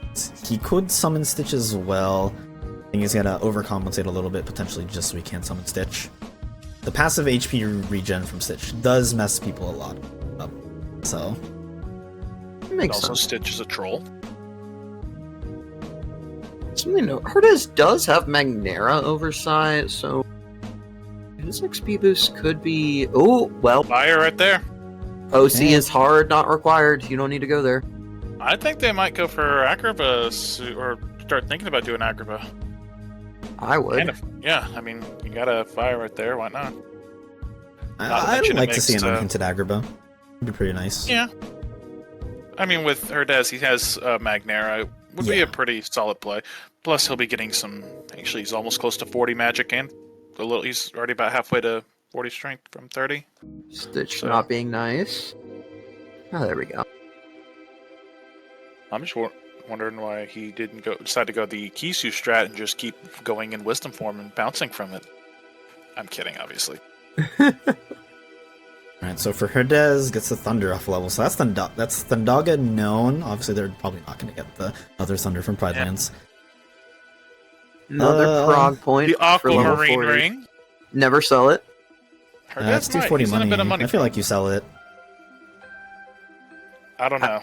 He could summon Stitch as well. I think he's gonna overcompensate a little bit, potentially, just so he can summon Stitch. The passive HP regen from Stitch does mess people a lot up. So... Makes Also, sense. Stitch is a troll. Something to note, Herdez does have Magnera oversight, so his XP boost could be... Oh, well, Fire right there. OC Yeah. is hard, not required. You don't need to go there. I think they might go for Agrabah, or start thinking about doing Agrabah. I would. And yeah, I mean, you got a fire right there, why not? Not to I'd mention it like to see an makes, unhinted Agrabah. It'd be pretty nice. Yeah. I mean, with Herdez, he has Magnera. Would be Yeah. a pretty solid play. Plus, he'll be getting some... Actually, he's almost close to 40 magic, and he's already about halfway to 40 strength from 30. Stitch So- not being nice. Oh, there we go. I'm just wondering why he didn't decide to go the KH2 strat and just keep going in Wisdom form and bouncing from it. I'm kidding, obviously. Alright, so for Herdez, gets the Thunder off level. So that's Thundaga known. Obviously, they're probably not going to get the other Thunder from Pridelands. Another prog point The for level Aquamarine 40. Ring. Never sell it. Herdez That's might. 240 He's in a money. bit of money. I feel like you sell it. I don't know.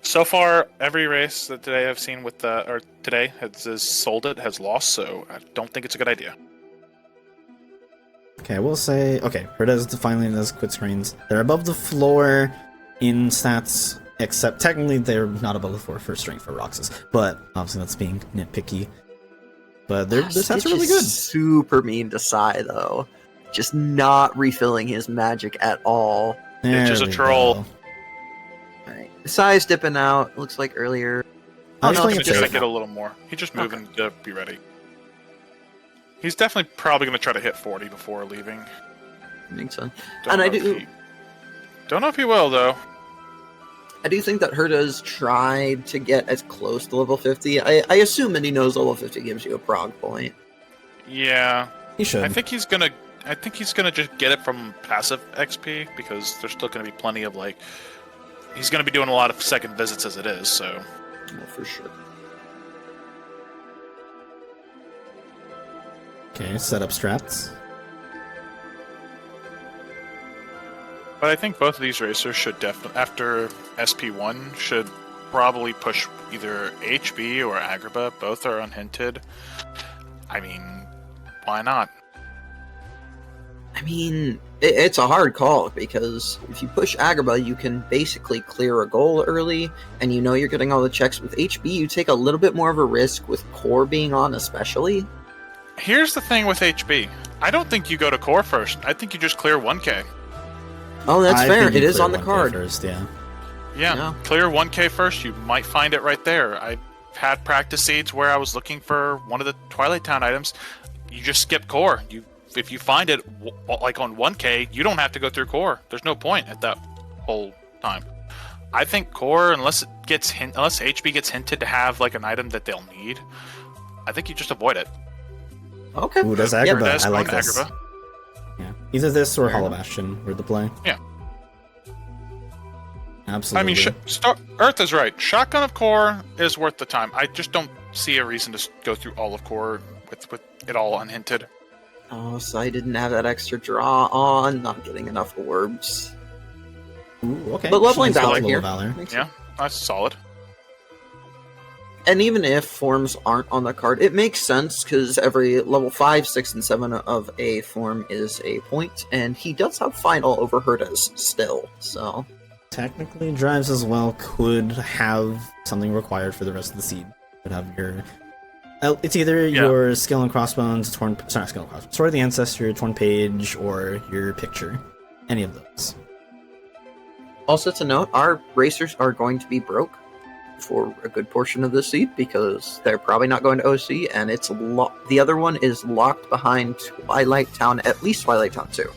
So far, every race that today I've seen with today has sold it, has lost, so I don't think it's a good idea. Okay, we'll say... Okay, Herdez finally does quit screens. They're above the floor in stats, except technically they're not above the floor for strength for Roxas. But obviously that's being nitpicky. But their stats Stitch are really is good. super mean to Psy, though. Just not refilling his magic at all. It's just There a we troll. go. Alright. Psy's dipping out, looks like earlier. I was no, playing He's it just safe. gonna get a little more. He's just Okay. moving to be ready. He's definitely probably going to try to hit 40 before leaving. Makes sense. Don't And I know if do- he- Don't know if he will, though. I do think that Herdez tried to get as close to level 50. I assume that he knows level 50 gives you a prog point. Yeah. He should. I think he's gonna. I think he's gonna just get it from passive XP because there's still gonna be plenty of like. He's gonna be doing a lot of second visits as it is, so. Well, for sure. Okay, set up strats. But I think both of these racers should definitely, after SP1, should probably push either HB or Agrabah. Both are unhinted. I mean, why not? I mean, it's a hard call, because if you push Agrabah, you can basically clear a goal early, and you know you're getting all the checks. With HB, you take a little bit more of a risk, with core being on especially. Here's the thing with HB. I don't think you go to core first. I think you just clear 1k. Oh, that's I fair. think you It is clear on the 1K card. first, yeah. Yeah, clear 1k first. You might find it right there. I had practice seeds where I was looking for one of the Twilight Town items. You just skip core. If you find it like on 1k, you don't have to go through core. There's no point at that whole time. I think core, unless HB gets hinted to have like an item that they'll need, I think you just avoid it. Okay. Ooh, that's Agrabah. Herdez I like going this. Agrabah. Yeah. Either this or Hollow Bastion were the play. Yeah. Absolutely. I mean, Earth is right. Shotgun of core is worth the time. I just don't see a reason to go through all of core with it all unhinted. Oh, so I didn't have that extra draw on, not getting enough orbs. Ooh, okay. But leveling Nice Valor level here. Valor. Yeah, that's solid. And even if forms aren't on the card, it makes sense, because every level 5, 6, and 7 of a form is a point, and he does have final over Herdez still, so... Technically, drives as well could have something required for the rest of the seed. Could have your... It's either your skill and crossbones, torn... Sorry, not skill and crossbones. Sword of the Ancestor, torn page, or your picture. Any of those. Also to note, our racers are going to be broke for a good portion of this seed, because they're probably not going to OC, and it's the other one is locked behind Twilight Town, at least Twilight Town 2.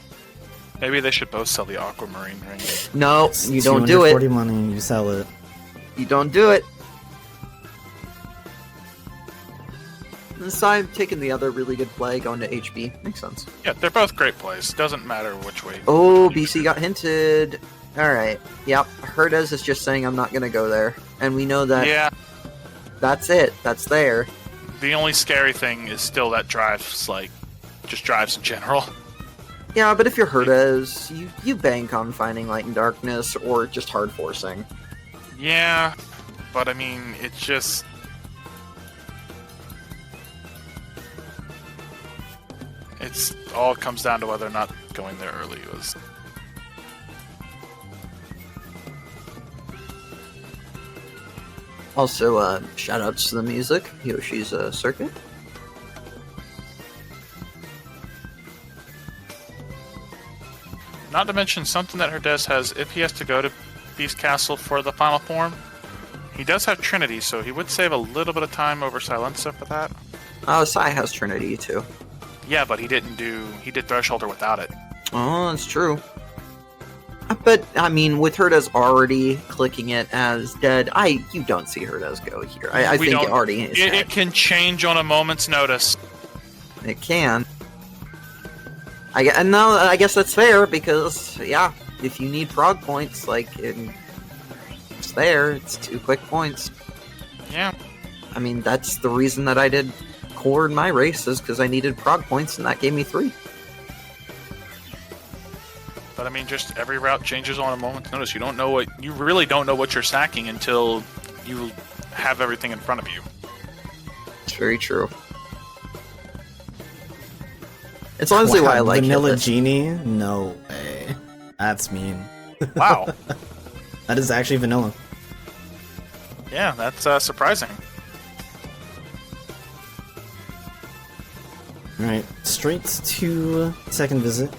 Maybe they should both sell the Aquamarine ring. No, It's you don't do it. 240 money, you sell it. You don't do it. So I'm taking the other really good play, going to HB. Makes sense. Yeah, they're both great plays. Doesn't matter which way. Oh, BC got hinted. Alright. Yep. Herdez is just saying I'm not going to go there. And we know that Yeah, that's it. That's there. the only scary thing is still that drives, like, just drives in general. Yeah, but if you're Herdez, you bank on finding Light and Darkness or just hard forcing. Yeah, but I mean, it's just... It's all comes down to whether or not going there early was... Also, shoutouts to the music, Yoshi's Circuit. Not to mention something that Herdez has, if he has to go to Beast Castle for the final form, he does have Trinity, so he would save a little bit of time over SyiLenSa for that. Sai has Trinity too. Yeah, but he did Thresholder without it. Oh, that's true. But, I mean, with Herdez already clicking it as dead, you don't see Herdez go here. I think it already is. It can change on a moment's notice. It can. And now, I guess that's fair, because, yeah, if you need prog points, like, it's there. It's 2 quick points. Yeah. I mean, that's the reason that I did core in my race, is because I needed prog points, and that gave me 3. But I mean, just every route changes on a moment's notice. You really don't know what you're sacking until you have everything in front of you. It's very true. It's honestly why I like Vanilla Hitlist. Genie? No way. That's mean. Wow. That is actually vanilla. Yeah, that's surprising. Alright, straight to second visit.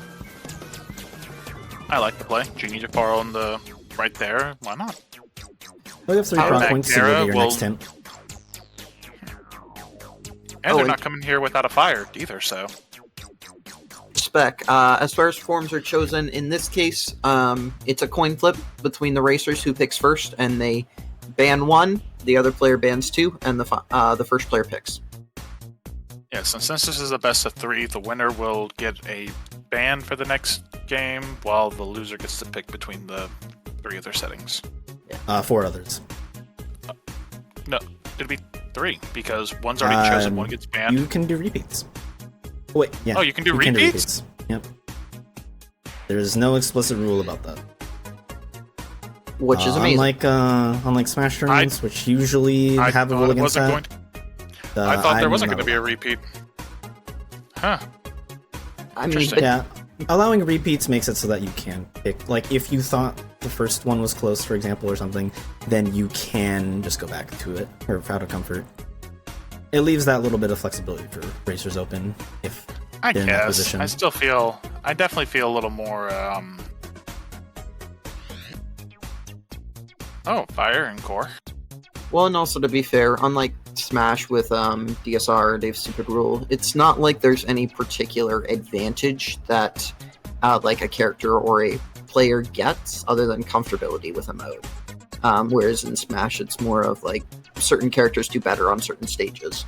I like the play. Genie Jafar on the right there. Why not? We have 3 prog points to go to your next hint. And they're not coming here without a fire either, so... Spec. As far as forms are chosen, in this case, it's a coin flip between the racers who picks first, and they ban 1, the other player bans 2, and the first player picks. Yeah, since this is a best of 3, the winner will get a ban for the next game, while the loser gets to pick between the 3 other settings. 4 others. No, it'd be 3 because one's already chosen. One gets banned. You can do repeats. Wait, yeah. Oh, you can do repeats? Yep. There's no explicit rule about that. Which is amazing. Unlike Smash tournaments, which usually have a rule against that. I thought there wasn't going to be a repeat. Huh. Interesting. Yeah. Allowing repeats makes it so that you can pick. Like, if you thought the first one was close, for example, or something, then you can just go back to it, or out of comfort. It leaves that little bit of flexibility for racers open if I they're in that guess. position. I definitely feel a little more, Oh, fire and core. Well, and also to be fair, unlike Smash with DSR, Dave's Stupid Rule, it's not like there's any particular advantage that like a character or a player gets other than comfortability with a mode. Whereas in Smash, it's more of like certain characters do better on certain stages.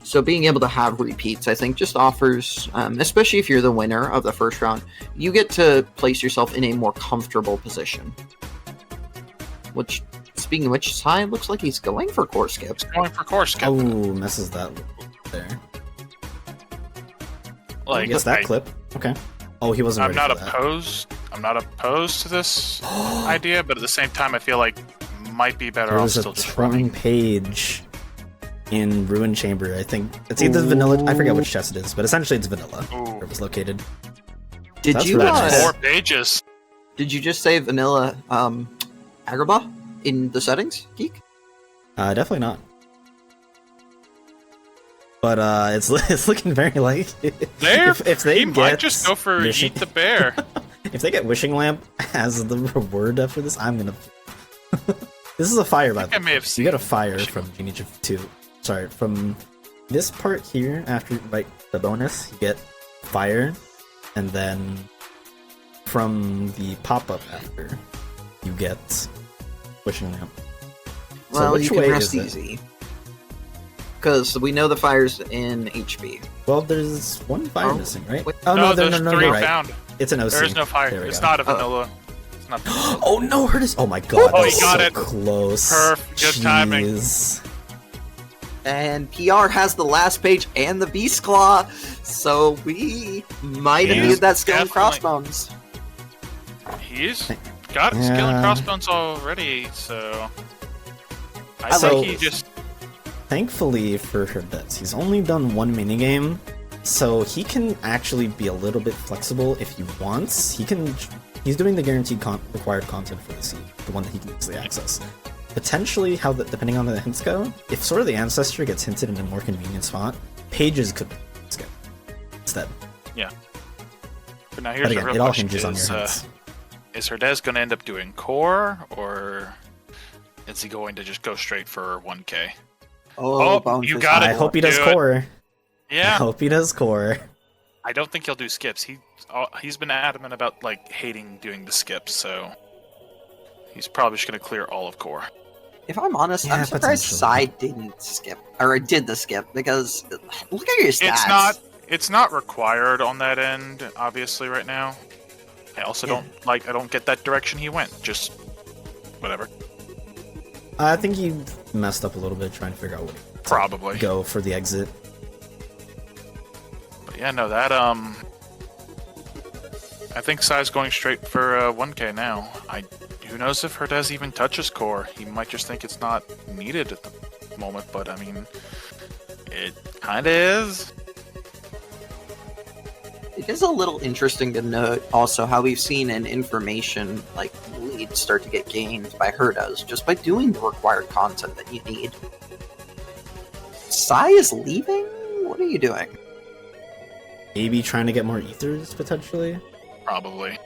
So being able to have repeats, I think, just offers, especially if you're the winner of the first round, you get to place yourself in a more comfortable position. Which, speaking of which, Sai looks like he's going for core skip. He's going for core skip. Oh, messes that there. Like, yes, that clip. Okay. Oh, he wasn't. I'm not opposed. I'm not opposed to this idea, but at the same time, I feel like might be better off still just running. Page in Ruin Chamber. I think it's either vanilla. I forget which chest it is, but essentially it's vanilla. Where it was located. Did you? That's 4 pages. Did you just say vanilla Agrabah in the settings, Geek? Definitely not. But it's looking very like if they might just go for Eat the Bear. If they get Wishing Lamp as the reward after this, I'm gonna. This is a fire, by the way. You get a fire from Genie 2. Sorry, from this part here, after the bonus, you get fire, and then from the pop-up after, you get Wishing Lamp. Well, so which you can way rest is easy. Because we know the fire's in HP. Well, there's one fire missing, right? Wait. Oh, no, there's 3 right. found. It's an OC. There is no fire. It's not a vanilla. It's not. Oh no, Herdez! Oh my god, oh, that's he got so it. Close. Perfect. Good timing. And PR has the last page and the Beast Claw, so we might have needed that skill and crossbones. He's got skill and crossbones already, so I think he just. Thankfully for Herdez, he's only done one minigame, so he can actually be a little bit flexible if he wants. He's doing the guaranteed required content for the seed, the one that he can easily access. Potentially, depending on the hints go, if sort of the ancestor gets hinted in a more convenient spot, pages could skip instead. Yeah. But now here's again, the real it all question: hinges on your hints. Is Herdez going to end up doing core, or is he going to just go straight for 1K? Oh, you got it. I hope he does core. Yeah. I hope he does core. I don't think he'll do skips. He's been adamant about hating doing the skips, so he's probably just going to clear all of core. If I'm honest, I'm surprised Sai didn't skip, or did the skip, because look at your stats. It's not required on that end, obviously, right now. I also I don't get that direction he went. Just whatever. I think he messed up a little bit trying to figure out what probably go for the exit. But yeah, no, that I think Sai's going straight for 1K now. Who knows if Herdez even touches core? He might just think it's not needed at the moment, but I mean, it kind of is. It is a little interesting to note also how we've seen an information lead start to get gained by Herdez just by doing the required content that you need. Sai is leaving? What are you doing? Maybe trying to get more ethers, potentially? Probably.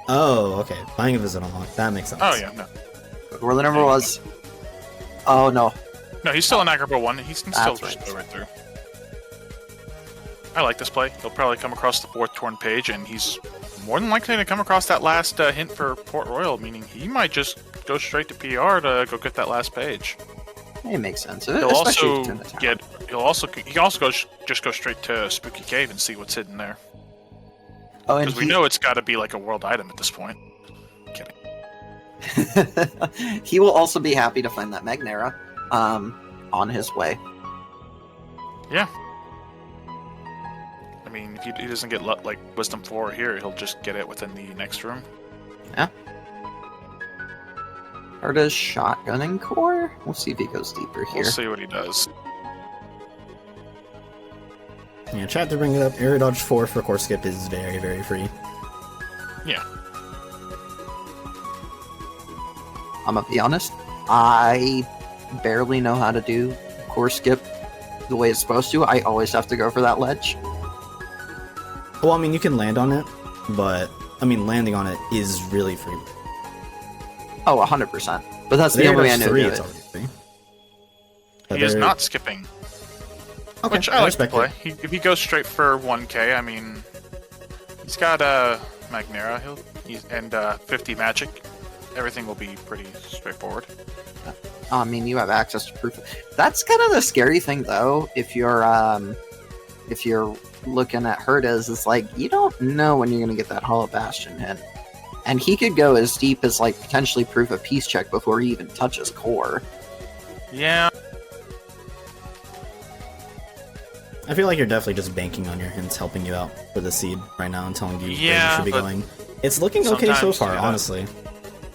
Oh, okay. Buying a visit unlock. That makes sense. Oh, yeah, no. Where the number was. Oh, no. No, he's still an Agrabah 1. He can still just go right through. I like this play. He'll probably come across the 4th torn page, and he's more than likely to come across that last hint for Port Royal, meaning he might just go straight to PR to go get that last page. It makes sense. He'll Especially also if it's in the town. he can also just go straight to Spooky Cave and see what's hidden there. Oh, and Because we know it's got to be like a world item at this point. Kidding. he will also be happy to find that Magnera on his way. Yeah. I mean, if he doesn't get like Wisdom 4 here, he'll just get it within the next room. Yeah. Herdez shotgunning core? We'll see if he goes deeper here. We'll see what he does. Yeah, chat to bring it up. Air Dodge 4 for Core Skip is very, very free. Yeah. I'm gonna be honest, I barely know how to do Core Skip the way it's supposed to. I always have to go for that ledge. Well, I mean, you can land on it, but, I mean, landing on it is really free. Oh, 100%. But that's the Air only way I Dodge know 3, to it's do it. already free. But He is they're- not skipping. Okay, Which I like to respect play. it. If he goes straight for 1k, I mean, he's got Magnera and 50 magic. Everything will be pretty straightforward. I mean, you have access to proof. That's kind of the scary thing, though. If you're looking at Herdez, is like you don't know when you're gonna get that Hollow Bastion hit, and he could go as deep as like potentially proof of peace check before he even touches core. Yeah. I feel like you're definitely just banking on your hints helping you out for the seed right now and telling you where you Yeah, should be but going. It's looking okay so sometimes, far, yeah. honestly.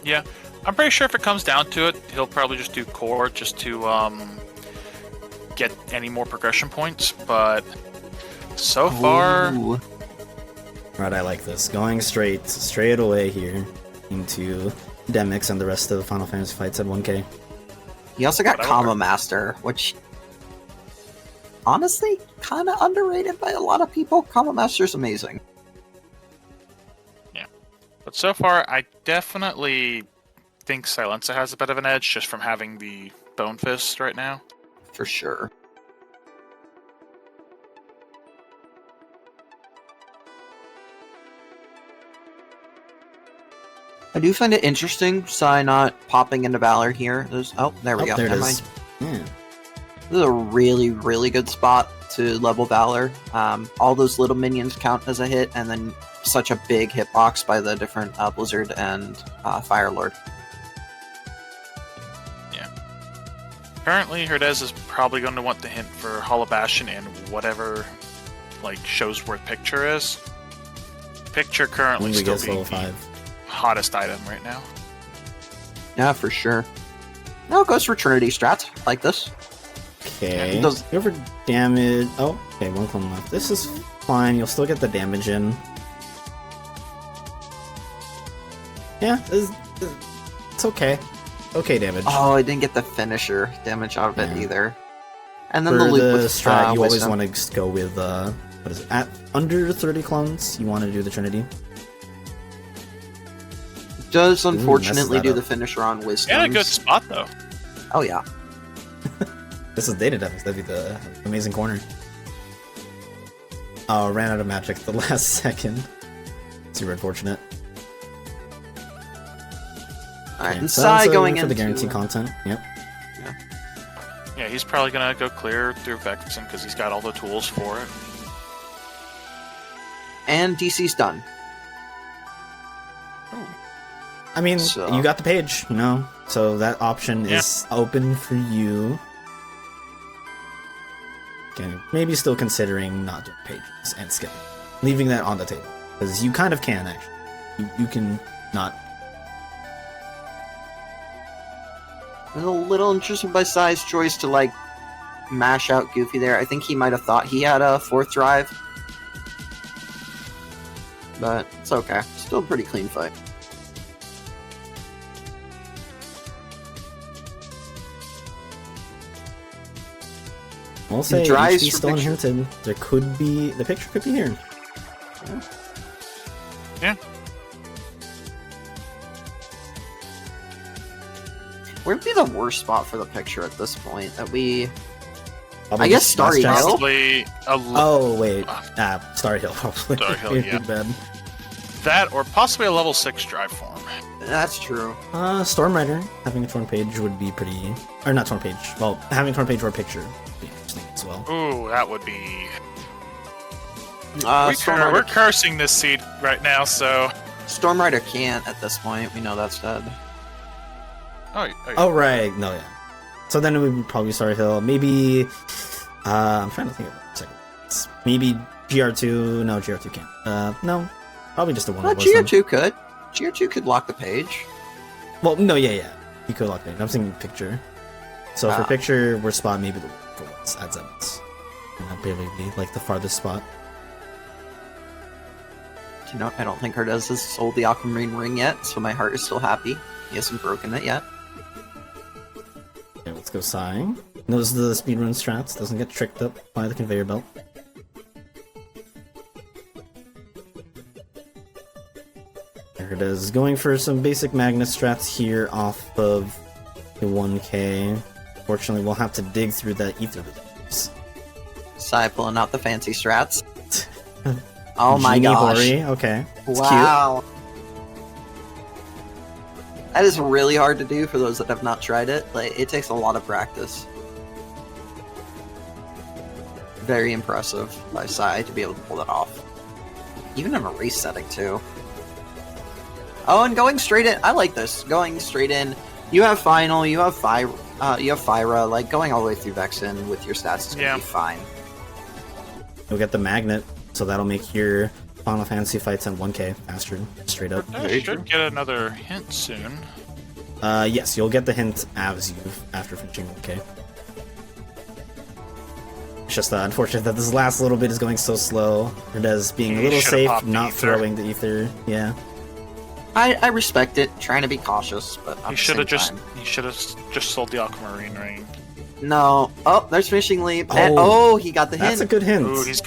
Yeah. I'm pretty sure if it comes down to it, he'll probably just do core just to get any more progression points, but so far Ooh. Right, I like this. Going straight away here into Demix and the rest of the Final Fantasy fights at 1k. He also got Whatever. Combo Master, which honestly kind of underrated by a lot of people. Combo Master's amazing. But so far, I definitely think SyiLenSa has a bit of an edge just from having the Bone Fist right now. For sure. I do find it interesting, Psy not popping into Valor here. There we go. There it Never is. mind. Yeah. This is a really, really good spot to level Valor. All those little minions count as a hit, and then such a big hitbox by the different Blizzard and Fire Lord. Currently, Herdez is probably going to want the hint for Hollow Bastion and whatever like shows where Picture is. Picture currently When we still get being level the 5. hottest item right now. Yeah, for sure. No, it goes for Trinity strats like this. Okay. It does- Go for damage. Oh, okay, one clone left. This is fine. You'll still get the damage in. Yeah, it's okay. Okay damage. Oh, I didn't get the finisher damage out of it Yeah. either. And then For the loop the with strat, you always Wisdom. want to go with what is it? At under 30 clones, you want to do the Trinity. Does messes unfortunately that do up. the finisher on Wisdom. And a good spot though. Oh yeah. This is data depth. That'd be the amazing corner. Oh, ran out of magic at the last second. Super unfortunate. Alright, Okay, and so Psy that's, going for into the guaranteed content. Yep. Yeah, he's probably gonna go clear through Vexen because he's got all the tools for it. And DC's done. I mean, So- you got the page, you know, so that option Yeah. is open for you. Okay, maybe still considering not doing pages and skipping, leaving that on the table because you kind of can actually. You can not. I'm a little interested by Psy's choice to like mash out Goofy there. I think he might have thought he had a 4th drive. But it's okay. Still a pretty clean fight. We'll say drives HP's for still picture. unhinted. There could be the picture could be here. Yeah. Where'd be the worst spot for the picture at this point? That we Probably I guess just Starry last chance. Hill? Probably Oh wait, Starry Hill probably. Starry Hill, It'd be yeah. bad. That or possibly a level 6 drive form. That's true. Storm Rider having a torn page would be pretty, or not torn page. Well, having a torn page or a picture would be interesting as well. Ooh, that would be. Storm Rider, We're cursing this seed right now, so. Storm Rider can't at this point. We know that's dead. Oh right, no, yeah. So then it would probably Star Hill. Maybe I'm trying to think of a second. Maybe GR2. No, GR2 can't. No, probably just a one. Well, GR2 could. GR2 could lock the page. Well, no, yeah. You could lock it. I'm thinking picture. So for picture, we're spot maybe the for once adds up. And that'd barely be like the farthest spot. You know, I don't think Herdez has sold the Aquamarine ring yet, so my heart is still happy. He hasn't broken it yet. Okay, let's go Psy. Knows the speedrun strats, doesn't get tricked up by the conveyor belt. Herdez going for some basic magnet strats here off of the 1K. Fortunately, we'll have to dig through that ether reserves. Psy pulling out the fancy strats. Oh my Genie gosh. Hori, okay. It's wow. That is really hard to do for those that have not tried it. Like, it takes a lot of practice. Very impressive by Psy to be able to pull that off. Even in a race setting, too. Oh, and going straight in. I like this. Going straight in. You have Final, you have Fyra. Like, going all the way through Vexen with your stats is going to be fine. You'll get the magnet, so that'll make your Final Fantasy fights in 1K faster, straight up. I should get another hint soon. Yes, you'll get the hint after finishing 1K. It's just unfortunate that this last little bit is going so slow. Herdez being a little safe, not throwing the ether. Yeah. I respect it, trying to be cautious, but He should have just sold the Aquamarine ring. No. Oh, there's Finishing Leap. Oh, and, he got the hint. That's a good hint. Ooh, he's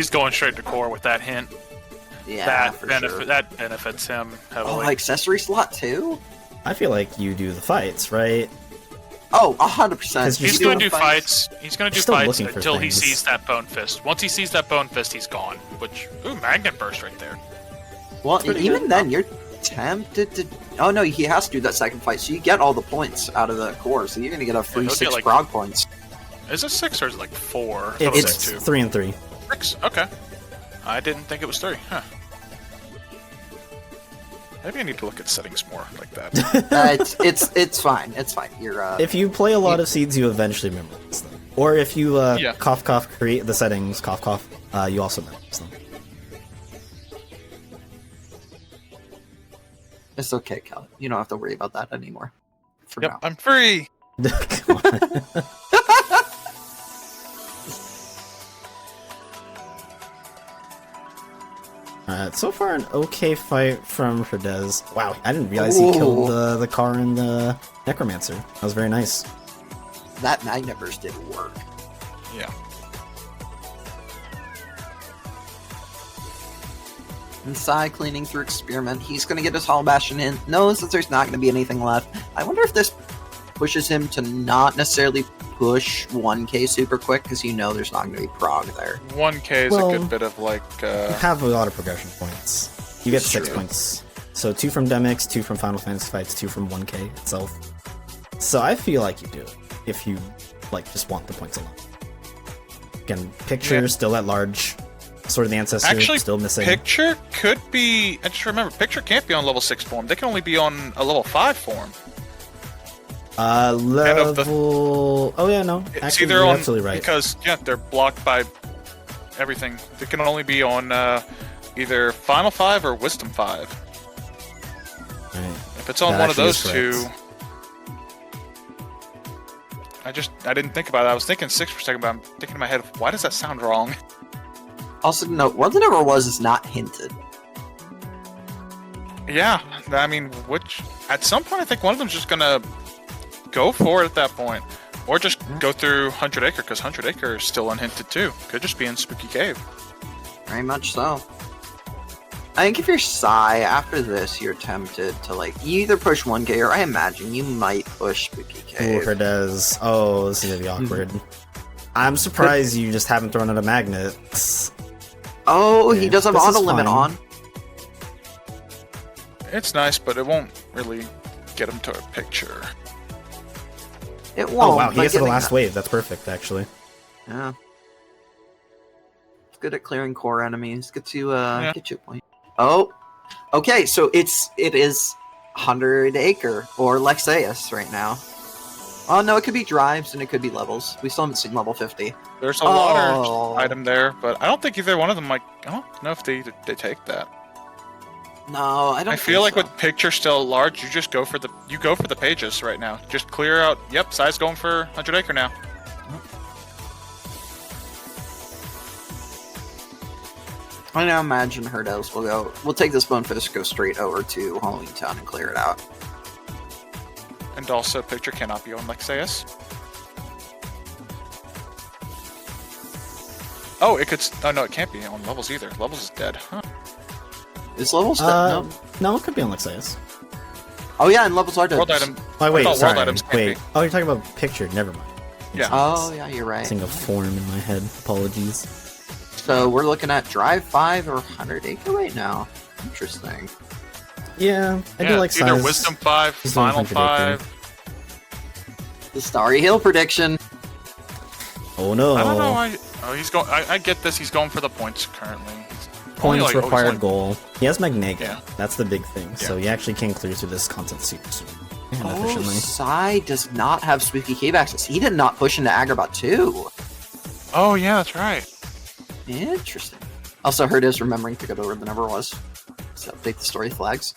going straight to core with that hint. Yeah, that benefits him heavily. Oh, accessory slot too? I feel like you do the fights, right? Oh, 100%. He's going to do fights. He's going to do fights until he things. sees that Bone Fist. Once he sees that Bone Fist, he's gone. Which, ooh, Magnet Burst right there. Well, even then, you're tempted to... Oh no, he has to do that second fight, so you get all the points out of the core, so you're going to get a free 6 prog points. Is it 6 or is it like 4? It's 3 and 3. 6? Okay. I didn't think it was 3. Huh. Maybe I need to look at settings more like that. It's fine. It's fine. You're If you play a lot of seeds, you eventually memorize them. Or if you cough create the settings, cough, you also memorize them. It's okay, Cal. You don't have to worry about that anymore. For now. I'm free. Come on. So far an okay fight from Herdez. Wow, I didn't realize he killed the car and the Necromancer. That was very nice. That Magnet Burst did work. Yeah. And Psy cleaning through Experiment. He's going to get his Hollow Bastion in. Knows that there's not going to be anything left. I wonder if this pushes him to not necessarily push 1K super quick, because you know there's not going to be prog there. 1K is a good bit of like... You have a lot of progression points. You get 6 points. So 2 from Demix, 2 from Final Fantasy fights, 2 from 1K itself. So I feel like you do it, if you like just want the points alone. Again, Picture still at large. Sword of the Ancestor still missing. Picture could be... I just remember, Picture can't be on level 6 form. They can only be on a level 5 form. Level... Oh yeah, no. It's Actually, either you're on... absolutely right. Because, they're blocked by everything. They can only be on either Final 5 or Wisdom 5. Right. If it's on one of those two... I didn't think about it. I was thinking 6 for a second, but I'm thinking in my head, why does that sound wrong? Also, no, What the Never Was is not hinted. Yeah, I mean, at some point I think one of them's just gonna go for it at that point. Or just go through 100 Acre, because 100 Acre is still unhinted too. Could just be in Spooky Cave. Very much so. I think if you're Psy, after this, you're tempted to, you either push 1K, or I imagine you might push Spooky Cave. Oh, Herdez. Oh, this is gonna be awkward. I'm surprised you just haven't thrown out a magnet. Oh, he does have auto limit on. It's nice, but it won't really get him to a picture. It won't. Oh wow, he but gets to the getting last that- wave. That's perfect, actually. Yeah. It's good at clearing core enemies. Get you a point. Oh, okay. So it is 100 Acre or Lexaeus right now. Oh no, it could be drives and it could be levels. We still haven't seen level 50. There's a water item there, but I don't think either one of them. Like, I don't know if they take that. No, I don't. I feel like so. with picture still large, you just go for the pages right now. Just clear out. Yep, size going for 100 Acre now. I now imagine Herdez will go. We'll take this Bonefish, go straight over to Halloween Town and clear it out. And also, picture cannot be on Lexaeus. Oh, it could. Oh no, it can't be on levels either. Levels is dead. Huh. Is levels dead? No. No, it could be on Lexaeus. Oh yeah, and levels are dead. World item. Oh wait, I thought sorry. world items can't Wait. be. Oh, you're talking about picture. Never mind. Yeah. Oh yeah, you're right. Mixing a form in my head. Apologies. So we're looking at Drive 5 or 100 Acre right now. Interesting. Yeah, I do like it's either size. Wisdom 5, He's doing Final 100 Acre. 5. The Starry Hill prediction. Oh no. I don't know why. Oh, he's going. I get this. He's going for the points currently. Points required goal. He has Magnega. Yeah. That's the big thing. So he actually can clear through this content super soon. And Oh, efficiently. Sai does not have Spooky Cave access. He did not push into Agrabah 2. Oh yeah, that's right. Interesting. Also, Herdez remembering to go to where the number was. So update the story flags.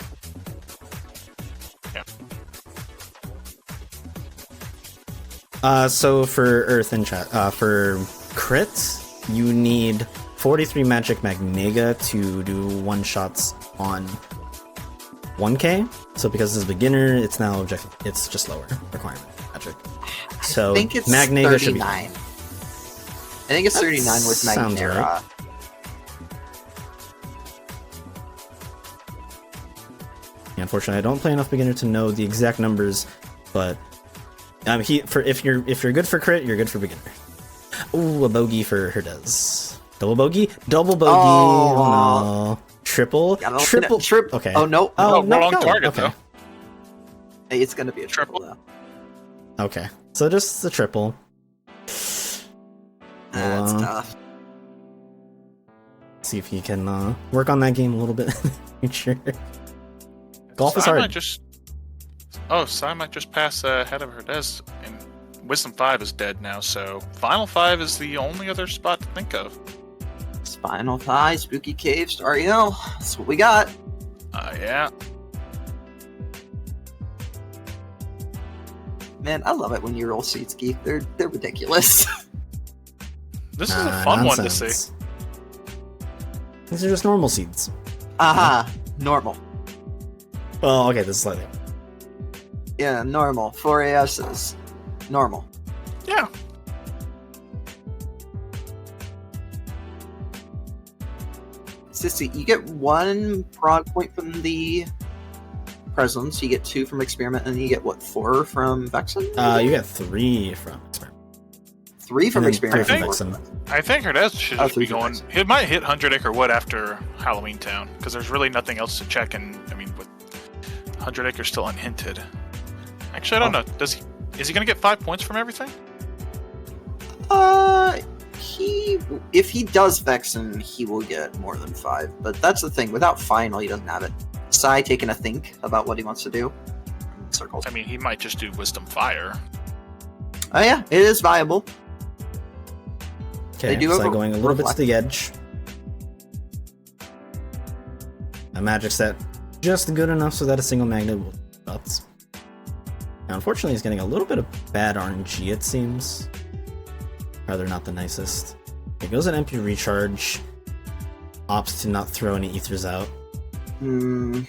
So for Earth and chat, for crits, you need 43 magic Magnega to do one shots on 1k. So because this is beginner, it's now objective. It's just lower requirement magic. So I think it's Magnega should be 39. I think it's 39 with sounds Magnera. right. Yeah, unfortunately, I don't play enough beginner to know the exact numbers, but if you're good for crit, you're good for beginner. Ooh, a bogey for Herdez. Double bogey, double bogey. Oh, no. Triple. Triple. Okay. Oh no. Oh, no, wrong no. target Okay. though. Hey, it's gonna be a triple though. Okay. So just the triple. That's tough. See if he can work on that game a little bit in the future. Golf is Sai hard. might just. Oh, Sai might just pass ahead of Herdez, and Wisdom 5 is dead now. So Final 5 is the only other spot to think of. Spinal Thigh, Spooky Cave, Starry Hill. That's what we got. Yeah. Man, I love it when you roll seeds, Keith. They're ridiculous. This is a fun one to see. Nonsense. These are just normal seeds. Aha, normal. Well, okay, this is slightly. Yeah, normal. 4 ASs. Normal. Yeah. Sissy, you get 1 prog point from the presence, you get 2 from experiment, and you get what, 4 from Vexen? You get 3 from experiment. 3 from And then experiment. 3 and from 4 Vexen. I think Herdez should Oh, just be 3 from going. Vexen. It might hit 100 Acre Wood after Halloween Town because there's really nothing else to check. And I mean, with 100 Acre still unhinted. Actually, I don't know. Is he gonna get 5 points from everything? If he does Vexen, he will get more than 5. But that's the thing. Without final, he doesn't have it. Sai taking a think about what he wants to do. Circles. I mean, he might just do Wisdom Fire. Oh yeah, it is viable. Okay, They do so have a going a little bit to reflect. the edge. A magic set just good enough so that a single magnet will nuts. Now, unfortunately, he's getting a little bit of bad RNG, it seems. Rather not the nicest. It goes an MP recharge. Opts to not throw any ethers out. This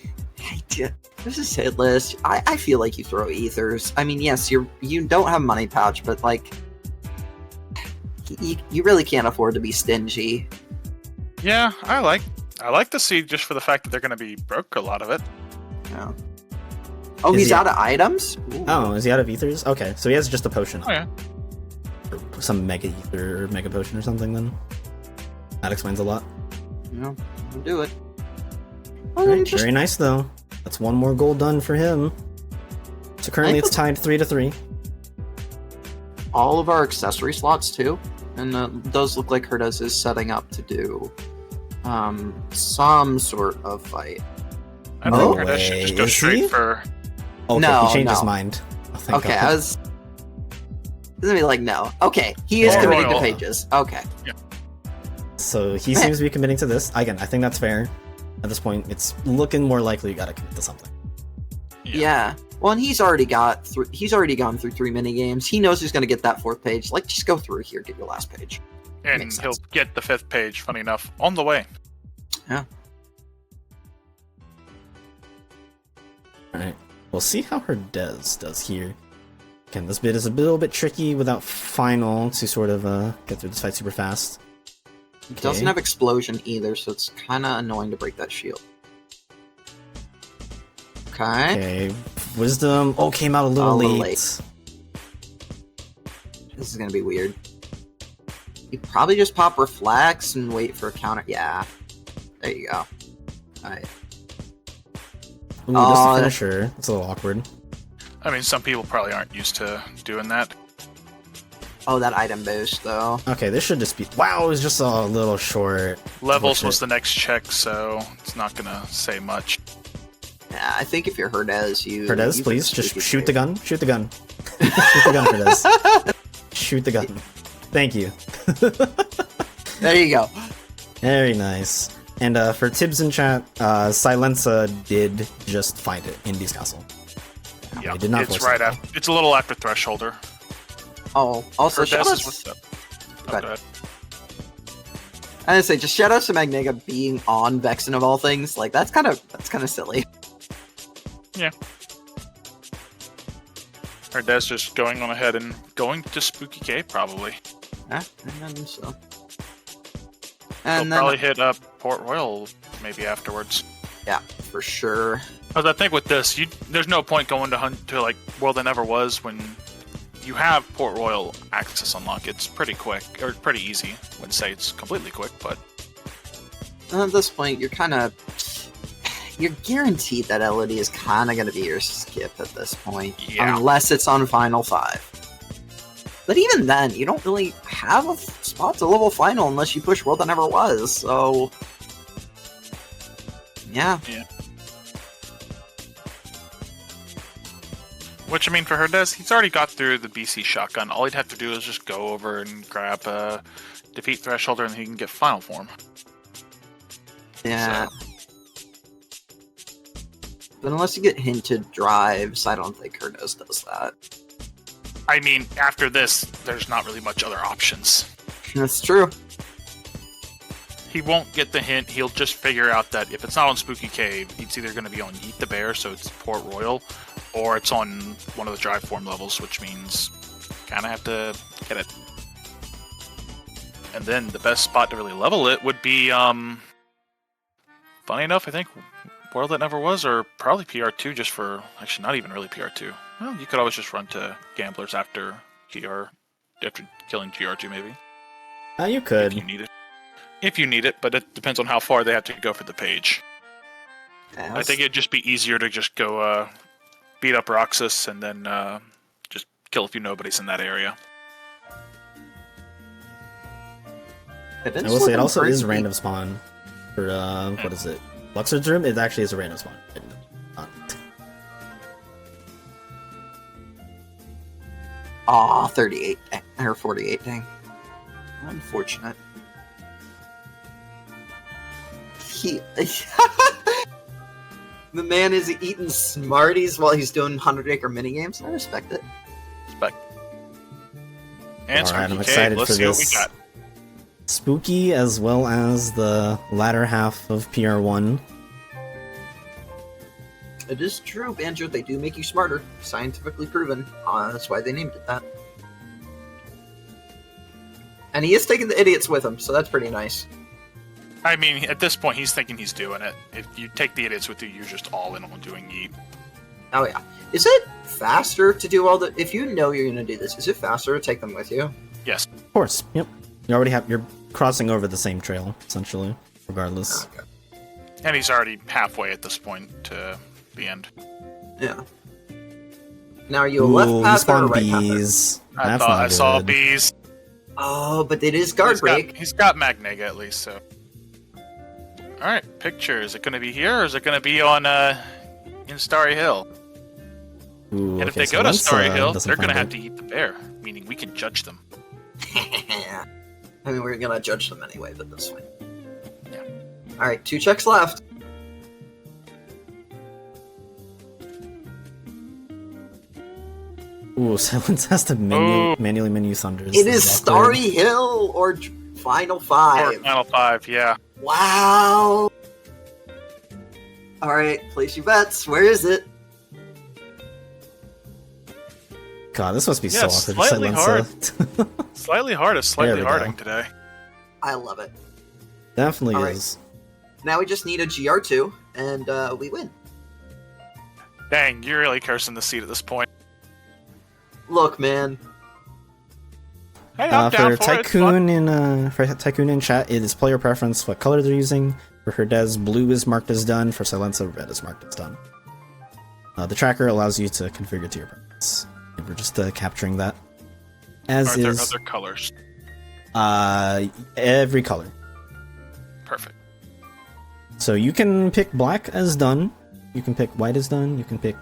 is Hitlist. I feel like you throw ethers. I mean, yes, you don't have money pouch, but like, you really can't afford to be stingy. Yeah, I like to see just for the fact that they're gonna be broke a lot of it. Yeah. Oh, Is he's he- out of items? Ooh. Oh, is he out of ethers? Okay, so he has just a potion. Oh yeah. Or some mega ether or mega potion or something then. That explains a lot. Yeah, we'll do it. Oh, Alright, just- very nice though. That's one more goal done for him. So currently it's tied 3-3. All of our accessory slots too, and it does look like Herdez is setting up to do some sort of fight. I No think Herdez should way. just go Is straight he? for. Okay, No, he changed his no. mind. Oh, thank Okay, God. I was gonna be like, no. Okay, he is Port committing to Royal. pages. Okay. So he seems to be committing to this. Again, I think that's fair. At this point, it's looking more likely you gotta commit to something. Yeah. Well, and he's already gone through 3 mini games. He knows he's gonna get that 4th page. Like, just go through here, get your last page. And Makes he'll sense. get the 5th page, funny enough, on the way. Alright, we'll see how Herdez does here. Again, this bit is a little bit tricky without Final to sort of get through this fight super fast. He doesn't have explosion either, so it's kind of annoying to break that shield. Okay. Okay, Wisdom. Oh, came out a little late. This is gonna be weird. You probably just pop Reflex and wait for a counter. Yeah. There you go. Alright. Ooh, Oh, just a finisher. It's a little awkward. I mean, some people probably aren't used to doing that. Oh, that item boost, though. Okay, this should just be. Wow, it was just a little short. Levels was Bullshit. the next check, so it's not gonna say much. Yeah, I think if you're Herdez, you... Herdez, you please, can just sneak shoot it the gun. Shoot the gun. Shoot the gun, Herdez. Shoot the gun. Thank you. There you go. Very nice. And for Tibbs in chat, SyiLenSa did just find it in Beast Castle. Yeah, They did not it's force right it. after. It's a little after Thresholder. Oh, also, shout Herdez outs... is with the. Go ahead. Go ahead. I was gonna say, just shout outs to Magnega being on Vexen of all things. Like, that's kind of silly. Herdez just going on ahead and going to Spooky Cave, probably. Yeah, and so... He'll And then, probably hit up Port Royal maybe afterwards. yeah, for sure. Because I think with this, there's no point going to hunt to like World That Never Was when you have Port Royal access unlock. It's pretty quick, or pretty easy. Wouldn't say it's completely quick, but And at this point, you're kind of... You're guaranteed that LED is kind of going to be your skip at this point. Yeah. Unless it's on Final 5. But even then, you don't really have a spot to level Final unless you push World That Never Was, so... Yeah. which I mean for Herdez, he's already got through the BC shotgun. All he'd have to do is just go over and grab defeat Thresholder, and he can get final form. Yeah. But unless you get hinted drives, I don't think Herdez does that. I mean, after this, there's not really much other options. That's true. He won't get the hint. He'll just figure out that if it's not on Spooky Cave, it's either going to be on Yeet the Bear, so it's Port Royal, or it's on one of the drive form levels, which means kind of have to get it. And then the best spot to really level it would be, funny enough, I think World That Never Was, or probably PR2 just for, actually not even really PR2. Well, you could always just run to Gamblers after killing GR2 maybe. You If could. you need it. If you need it, but it depends on how far they have to go for the page. Yeah, I think it'd just be easier to just go beat up Roxas and then just kill a few nobodies in that area. I will say it also is random spawn for what is it? Luxord's room? It actually is a random spawn. Aw, 38. Or 48, dang. Unfortunate. He... The man is eating Smarties while he's doing 100-acre minigames. I respect it. Respect. And Alright, I'm Spooky excited Cave. Let's for see what we this. got. Spooky as well as the latter half of PR1. It is true, Banjo. They do make you smarter. Scientifically proven. That's why they named it that. And he is taking the idiots with him, so that's pretty nice. I mean, at this point, he's thinking he's doing it. If you take the idiots with you, you're just all in on doing Yeet. Oh yeah. Is it faster to do all the... If you know you're going to do this, is it faster to take them with you? Yes. Of course, yep. You're crossing over the same trail, essentially, regardless. Okay. And he's already halfway at this point to the end. Yeah. Now are you a left Ooh, he path or a spawned right path? bees. I That's thought not I saw good. bees. Oh, but it is guard break. He's got Magnega at least, so. Alright, picture. Is it going to be here or is it going to be on in Starry Hill? Ooh, And if okay, they go to SyiLenSa Starry Hill, doesn't they're going to find have it. to eat the bear, meaning we can judge them. I mean, we're gonna judge them anyway, but that's fine. Yeah. Alright, 2 checks left. Ooh, SyiLenSa has to manually menu Thunders. It is That's Starry awkward. Hill or Final Or 5. Final 5, yeah. Wow! Alright, place your bets. Where is it? God, this must be Yeah, so awkward. slightly SyiLenSa. Slightly hard is There slightly we go. harding today. I love it. Definitely All right. is. Now we just need a GR2, and we win. Dang, you're really cursing the seat at this point. Look, man. Hey, I'm down For for it. It's fun. Tycoon in chat, it is player preference what color they're using. For Herdez, blue is marked as done. For SyiLenSa, red is marked as done. The tracker allows you to configure to your preference. And we're just capturing that. As Are there is other colors? every color. Perfect. So you can pick black as done. You can pick white as done. You can pick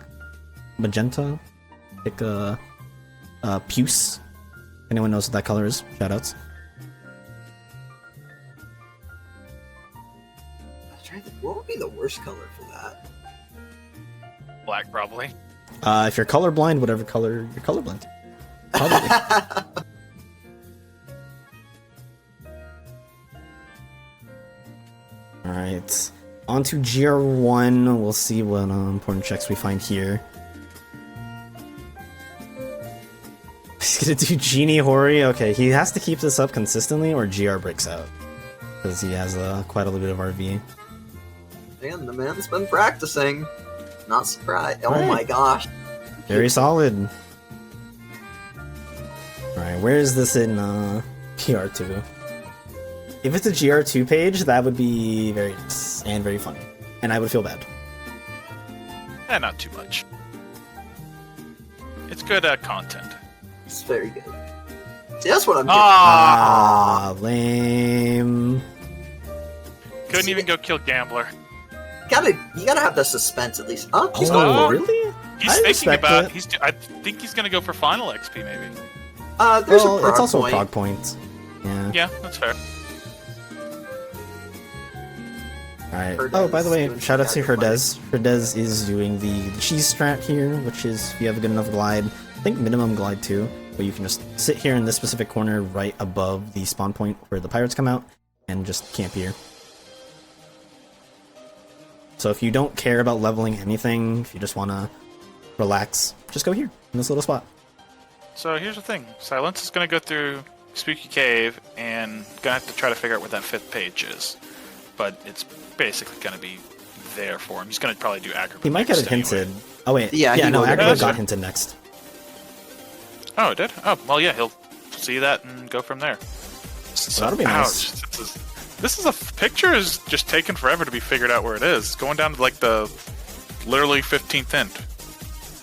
magenta. Pick puce. Anyone knows what that color is? Shoutouts. I was trying to think, what would be the worst color for that? Black, probably. If you're colorblind, whatever color you're colorblind. Probably. Alright. On to GR1. We'll see what important checks we find here. He's gonna do Genie Hori. Okay, he has to keep this up consistently or GR breaks out. Because he has quite a little bit of RV. Man, the man's been practicing. Not surprised. Oh Right. my gosh. Very solid. Alright, where is this in GR2? If it's a GR2 page, that would be very nice and very funny. And I would feel bad. Not too much. It's good content. It's very good. See, that's what I'm getting. Ah, lame. Couldn't even go kill Gambler. You gotta have the suspense at least. Oh, he's Oh, going for it. really? He's I thinking respect about. it. I think he's gonna go for final XP maybe. There's Well, a prog it's also point. a prog point. Yeah. Yeah, that's fair. Alright. Herdez Oh, by the way, doing shout out to dagger Herdez. Herdez is doing the cheese strat here, which is if you have a good enough glide, I think minimum glide too, where you can just sit here in this specific corner right above the spawn point where the pirates come out and just camp here. So if you don't care about leveling anything, if you just want to relax, just go here in this little spot. So here's the thing: SyiLenSa is gonna go through Spooky Cave and gonna have to try to figure out where that 5th page is. But it's basically gonna be there for him. He's gonna probably do aggro. He might get it next anyway. hinted. Oh wait, Yeah, he no, will get Agrabah hinted. got hinted next. Oh, it did? Oh, well, yeah, he'll see that and go from there. So, That'll be nice. ouch. This is a picture is just taking forever to be figured out where it is. It's going down to like the literally 15th hint.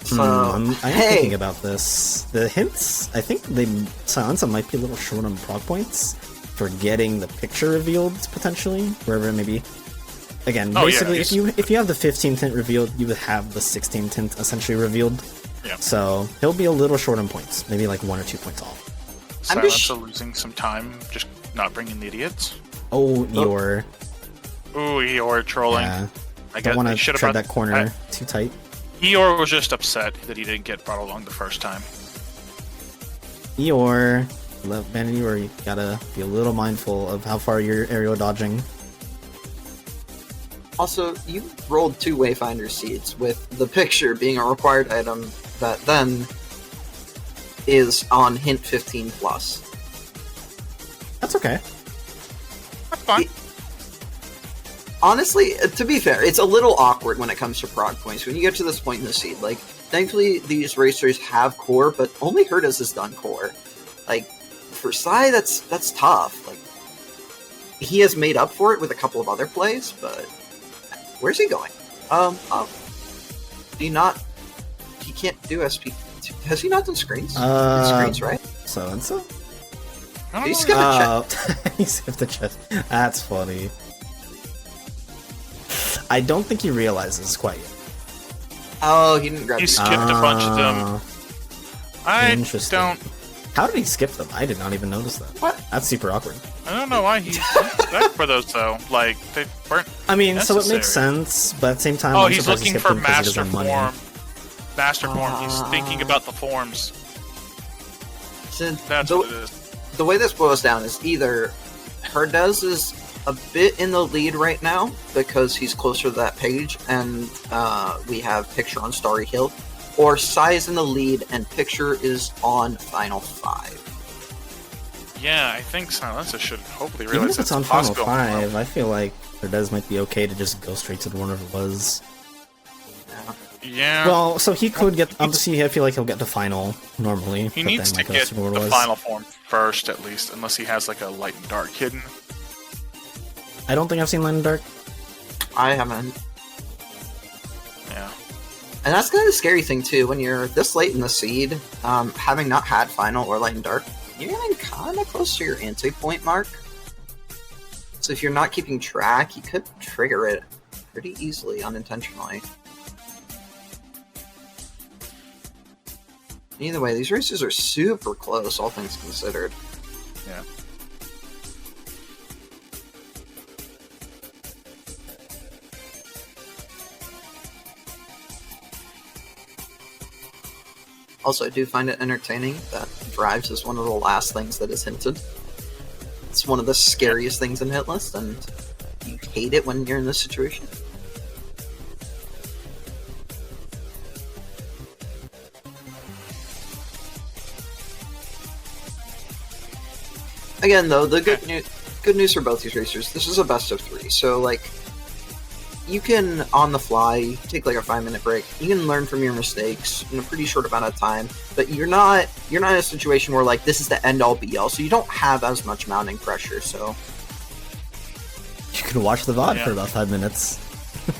So, I'm hey, thinking about this. The hints, I think SyiLenSa might be a little short on prog points for getting the picture revealed potentially, wherever it may be. Again, Oh, yeah, basically, he's- if you have the 15th hint revealed, you would have the 16th hint essentially revealed. Yeah. So he'll be a little short on points, maybe like 1 or 2 points off. I'm just- SyiLenSa losing some time, just not bringing the idiots. Oh, Eeyore. Ooh, Eeyore trolling. Yeah, I don't want to should have tread brought that corner too tight. Eeyore was just upset that he didn't get brought along the first time. Eeyore, Vanity, Eeyore, you gotta be a little mindful of how far you're aerial dodging. also, you rolled 2 Wayfinder seeds, with the picture being a required item that then is on hint 15 plus. That's okay. That's fine. Honestly, to be fair, it's a little awkward when it comes to prog points. When you get to this point in the seed, like, thankfully these racers have core, but only Herdez has done core. Like, for Psy, that's tough. Like, he has made up for it with a couple of other plays, but where's he going? Do you not? He can't do SP. Has he not done screens? Screens, right? SyiLenSa? I don't He know. skipped the chest. He skipped the chest. That's funny. I don't think he realizes quite yet. Oh, he didn't grab He these. skipped a bunch of them. I Interesting. don't. How did he skip them? I did not even notice that. What? That's super awkward. I don't know why he back for those though. Like they weren't. I mean, so it necessary. makes sense, but at the same time, Oh, I'm he's surprised he looking skipped for them 'cause he master doesn't have money. form. Master form. He's thinking about the forms. Since That's the, what it is. the way this boils down is either Herdez is a bit in the lead right now because he's closer to that page, and we have Picture on Starry Hill, or Syi's in the lead and Picture is on Final 5. Yeah, I think SyiLenSa should hopefully Even realize if it's that's on Final possible. 5, I feel like Herdez might be okay to just go straight to the one if it was. Yeah. Well, so he could get. Obviously, I feel like he'll get to final normally. he but needs then, to like, get that's what it the was. final form first, at least, unless he has like a light and dark hidden. I don't think I've seen Light and Dark. I haven't. Yeah. And that's kind of the scary thing too, when you're this late in the seed, having not had Final or Light and Dark, you're getting kind of close to your anti-point mark. So if you're not keeping track, you could trigger it pretty easily, unintentionally. Either way, these races are super close, all things considered. Yeah. Also, I do find it entertaining that drives is one of the last things that is hinted. It's one of the scariest things in Hitlist, and you hate it when you're in this situation. Again, though, the good news for both these racers, this is a best of 3, so, like, you can, on the fly, take, like, a 5-minute break. You can learn from your mistakes in a pretty short amount of time, but you're not in a situation where, like, this is the end-all be-all, so you don't have as much mounting pressure, so... You can watch the VOD Yeah. for about 5 minutes.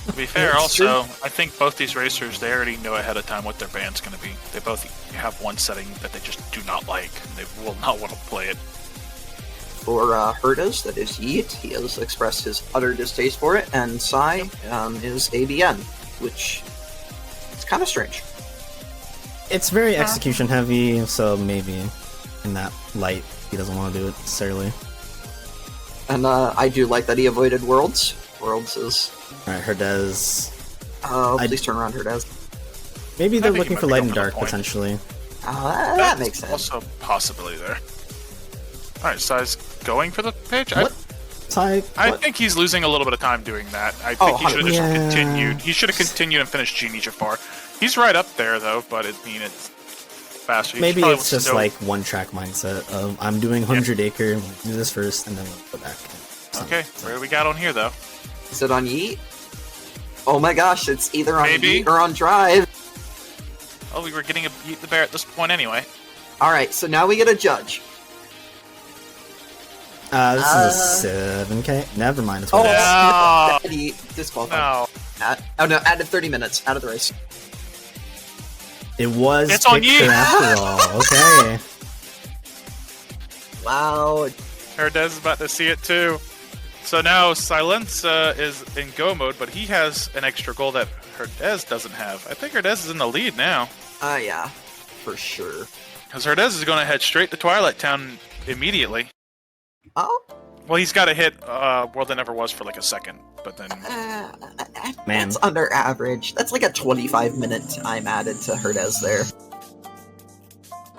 To be fair, It's also, true. I think both these racers, they already know ahead of time what their band's going to be. They both have one setting that they just do not like, and they will not want to play it. For Herdez, that is Yeet, he has expressed his utter distaste for it, and Syi is ABN, which is kind of strange. It's very execution heavy, so maybe in that light, he doesn't want to do it necessarily. And I do like that he avoided Worlds. Worlds is... Alright, Herdez. please turn around, Herdez. Maybe they're think looking he for might Light be and going for the Dark, point. potentially. That That's makes sense. also a possibility there. Alright, Syi's going for the page? What? Ty, I what? think he's losing a little bit of time doing that. I Oh, think he should have just 100%. continued. He should have continued and finished Genie Jafar. He's right up there, though, but it's faster. He Maybe probably it's wants to just know- like one-track mindset of, I'm doing 100 Acre, we'll do this first, and then we'll go back. Okay, where do we got on here, though? Is it on Yeet? Oh my gosh, it's either on Maybe. Yeet or on Drive. Oh, we were getting a Beat the Bear at this point anyway. Alright, so now we get a judge. This is a 7K? Never mind, it's Oh, what it is. No. no. Yeet disqualified. No. Oh no, added 30 minutes out of the race. It was It's on Picture you! after all, okay. Wow. Herdez is about to see it, too. So now SyiLenSa is in go mode, but he has an extra goal that Herdez doesn't have. I think Herdez is in the lead now. Yeah, for sure. Because Herdez is going to head straight to Twilight Town immediately. Oh, Well, he's got to hit World That Never Was for like a second, but then... Man. that's under average. That's like a 25-minute time added to Herdez there.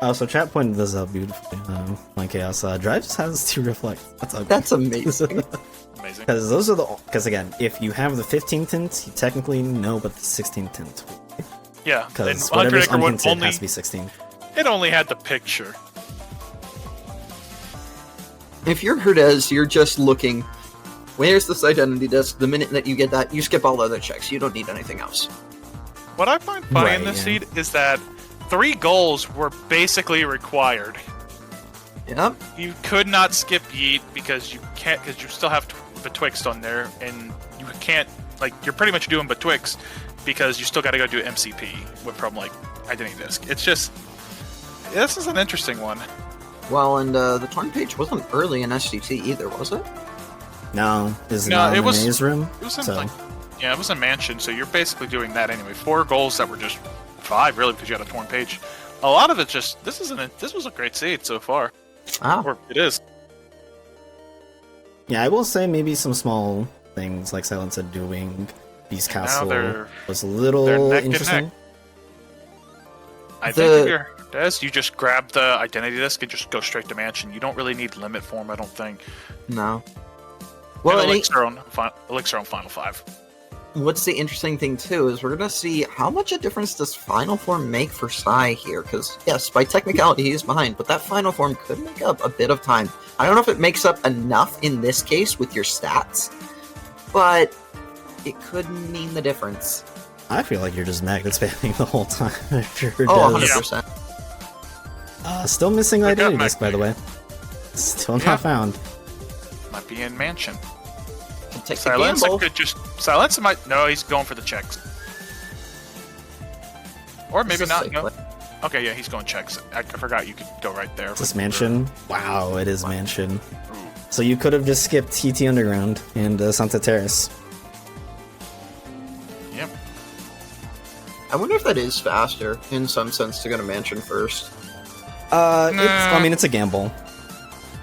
Oh, so chat pointed this out beautifully. Like Chaos, Drive just has 2 reflect. That's ugly. That's amazing. Amazing. Because those are the... Because again, if you have the 15 tint, you technically know what the 16 tint. Yeah, and Because 100 whatever's Acre would untinted only... has to be 16. It only had the picture. If you're Herdez, you're just looking, where's this identity disc? The minute that you get that, you skip all other checks. You don't need anything else. What I find funny in Right, this yeah. seed is that 3 goals were basically required. Yep. You could not skip Yeet because you can't, because you still have Betwixt on there, and you can't, like, you're pretty much doing Betwixt. because you still got to go do MCP from like identity disk. It's just this is an interesting one. Well, and the torn page wasn't early in SCT either, was it? No, is No, not it in the was- maze room. It was in So like it was a mansion, so you're basically doing that anyway. 4 goals that were just 5 really because you had a torn page. A lot of it just this was a great seed so far. Ah, Or it is. yeah, I will say maybe some small things like SyiLenSa doing Beast And now Castle they're was a they're little neck and interesting. neck. I The- think if you're Des, you just grab the identity disk and just go straight to mansion. You don't really need limit form, I don't think. no. Well, And and Elixir on Final 5. what's the interesting thing too is we're gonna see how much a difference does Final Form make for Psy here, because yes, by technicality he's behind, but that Final Form could make up a bit of time. I don't know if it makes up enough in this case with your stats, but it could mean the difference. I feel like you're just magnet spamming the whole time. If you're Oh, Des. 100%. Still missing They got identity magnet. disk, by the way. Still Yeah. not found. Might be in mansion. Take the gamble. SyiLenSa could just SyiLenSa might no, he's going for the checks. Or maybe This is not. safe No. play. Okay, yeah, he's going checks. I forgot you could go right there. Is this mansion? Wow, it is Wow. mansion. Ooh. So you could have just skipped TT Underground and Santa Terrace. Yep. I wonder if that is faster in some sense to go to mansion first. I mean, it's a gamble.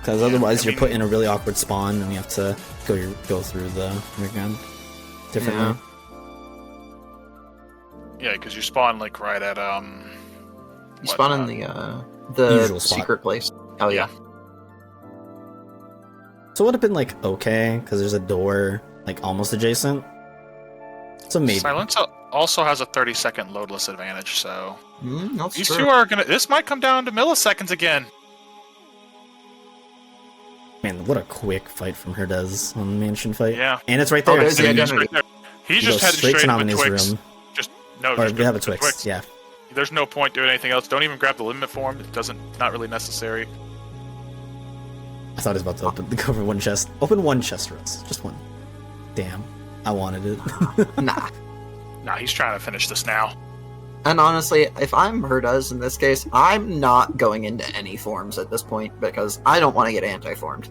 Because Yeah, otherwise I you're mean- put in a really awkward spawn and you have to go through the underground differently. Yeah, because you spawn like right at You spawn in the Usual spot. secret place. Oh yeah. So it would have been like okay, because there's a door like almost adjacent. So maybe. SyiLenSa also has a 30-second loadless advantage, so That's these true. two are gonna. This might come down to milliseconds again. Man, what a quick fight from Herdez on the mansion fight. Yeah. And it's right Oh, there. there's the So you identity. Right there. He go just headed straight straight to into Nominee's Twix. room. Just no. Or just you have a go to Twix, yeah. There's no point doing anything else. Don't even grab the limit form. It doesn't. Not really necessary. I thought he was about to go for one chest. Open one chest, Rose. Just one. Damn. I wanted it. Nah. Nah, he's trying to finish this now. And honestly, if I'm Herdez in this case, I'm not going into any forms at this point because I don't want to get anti-formed.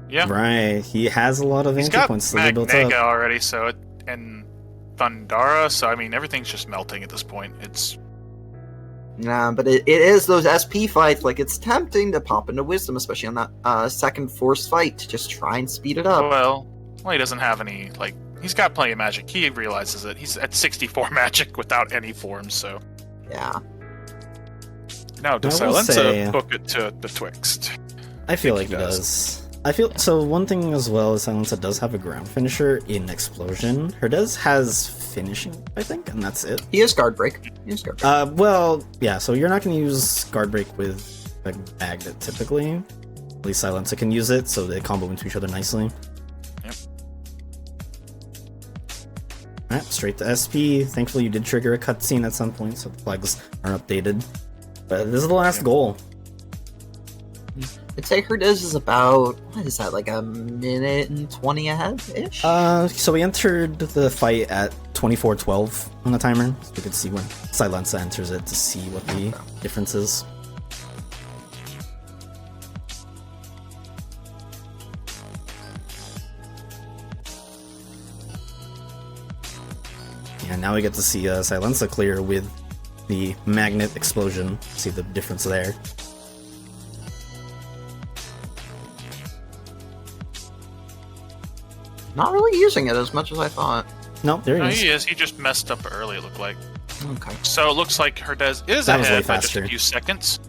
Yeah. Right. He has a lot of He's anti got points that built Magnega up. already, so and Thundara, so I mean everything's just melting at this point. It's Nah, but it is those SP fights. Like, it's tempting to pop into Wisdom, especially on that second force fight, to just try and speed it up. well, he doesn't have any like he's got plenty of magic. He realizes it. He's at 64 magic without any forms, so Yeah. now does I will SyiLenSa say- book it to the Twixt? I feel think like he he does. does. I feel so. One thing as well is SyiLenSa does have a ground finisher in Explosion. Herdez has finishing, I think, and that's it. He is guard break. Well, yeah. So you're not going to use guard break with like Magnet typically. At least SyiLenSa can use it, so they combo into each other nicely. Yep. Alright, straight to SP. Thankfully, you did trigger a cutscene at some point, so the flags aren't updated. But this is the last Yep. goal. I'd say Herdez is about, what is that, like a minute and 20 ahead-ish? So we entered the fight at 24:12 on the timer. So we could see when SyiLenSa enters it to see what the difference is. Yeah, now we get to see SyiLenSa clear with the magnet explosion. See the difference there. Not really using it as much as I thought. No, there No, he is. he is. He just messed up early. It looked like. Okay. So it looks like Herdez is That was way ahead by just a faster. few seconds.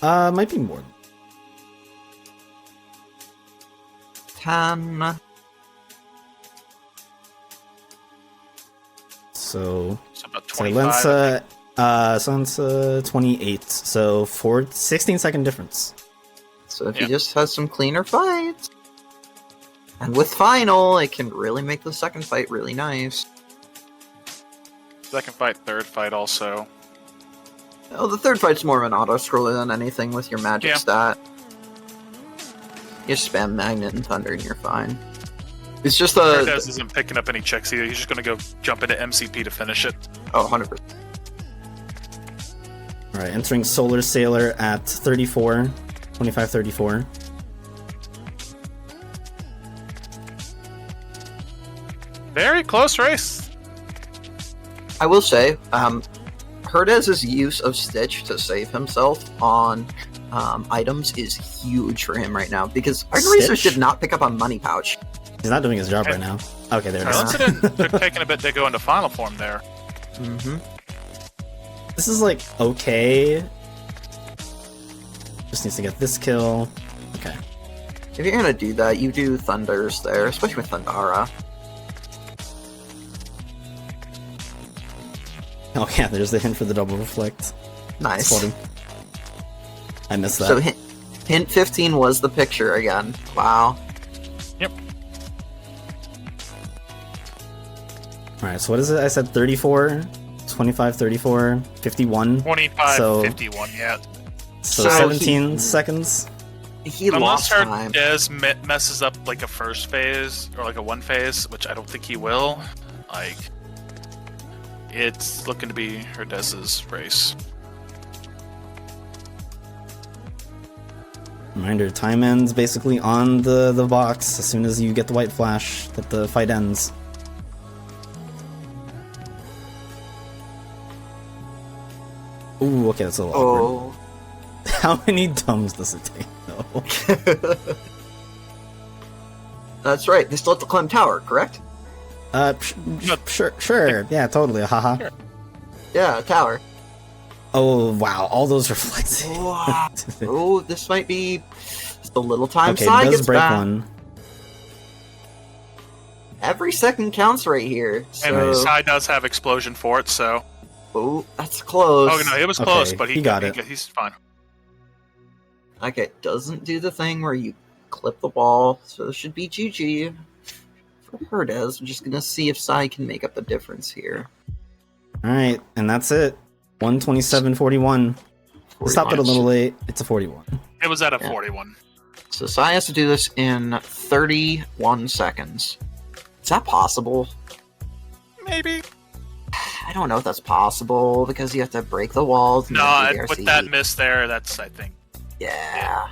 Might be more. 10. So So about 25. SyiLenSa 28. So 16-second difference. So if Yeah. he just has some cleaner fights. And with Final, it can really make the second fight really nice. Second fight, third fight also. Oh, the third fight's more of an auto-scroller than anything with your magic Yeah. stat. You just spam Magnet and Thunder and you're fine. It's just Herdez isn't picking up any checks either. He's just going to go jump into MCP to finish it. Oh, 100%. Alright, entering Solar Sailor at 34. 25-34. Very close race. I will say, Herdez's use of Stitch to save himself on items is huge for him right now, because Randomizer did not pick up on Money Pouch. He's not doing his job right now. Okay, there it is. SyiLenSa they're taking a bit to go into final form there. Mm-hmm. This is like okay. Just needs to get this kill. Okay. If you're gonna do that, you do Thunders there, especially with Thundara. Oh yeah, there's the hint for the double reflect. Nice. I missed that. So hint 15 was the picture again. Wow. Yep. Alright, so what is it? I said 34, 25, 34, 51. 25, So- 51, yeah. So So 17 seconds. He Unless lost time. Herdez messes up like a first phase or like a one phase, which I don't think he will. Like, it's looking to be Herdez's race. Reminder, time ends basically on the box as soon as you get the white flash that the fight ends. Ooh, okay, that's a little awkward. Oh. How many dums does it take, though? That's right. They still have to climb tower, correct? Sure, yeah, totally, haha. Sure. Yeah, tower. Oh, wow, all those reflects. Wow. Oh, this might be just a little time. Okay, Sai it does gets break back. one. Every second counts right here. So, And Sai does have explosion for it, so. oh, that's close. Oh no, it was Okay, close, but he got it. he's fine. Okay, doesn't do the thing where you clip the wall, so this should be GG for Herdez. We're just gonna see if Sai can make up the difference here. Alright, and that's it. 127.41. Stopped it a 41. little late. It's a 41. It was at a Yeah. 41. So Sai has to do this in 31 seconds. Is that possible? Maybe. I don't know if that's possible because you have to break the walls. and No, then do the with RC. that miss there, that's, I think. Yeah.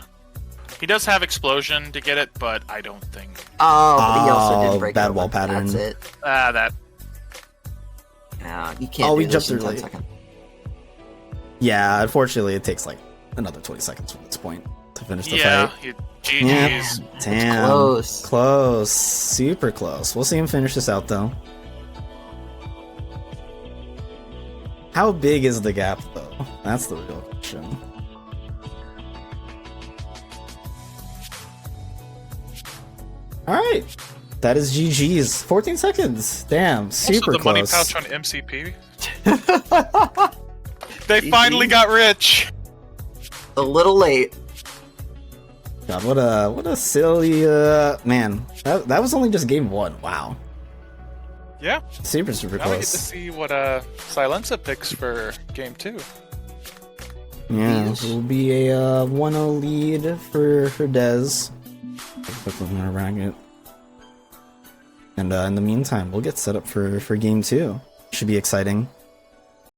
He does have explosion to get it, but I don't think. Oh, but he also Oh, did break bad it. wall pattern. That's it. That. Yeah, you can't Oh, do we this jumped in through 10 late. seconds. Yeah, unfortunately, it takes like another 20 seconds from this point to finish the Yeah, fight. GG's. Damn. close. Close. Super close. We'll see him finish this out, though. How big is the gap, though? That's the real question. Alright. That is GG's. 14 seconds. Damn. Super Also, the close. money pouch on MCP. They finally got rich. A little late. God, what a silly man. That was only just game one. Wow. Yeah. Super Now we get to close. see what SyiLenSa picks for game 2. Yeah, Yes. it will be a 1-0 lead for Dez. Quickly gonna rag it. And in the meantime, we'll get set up for game 2. Should be exciting.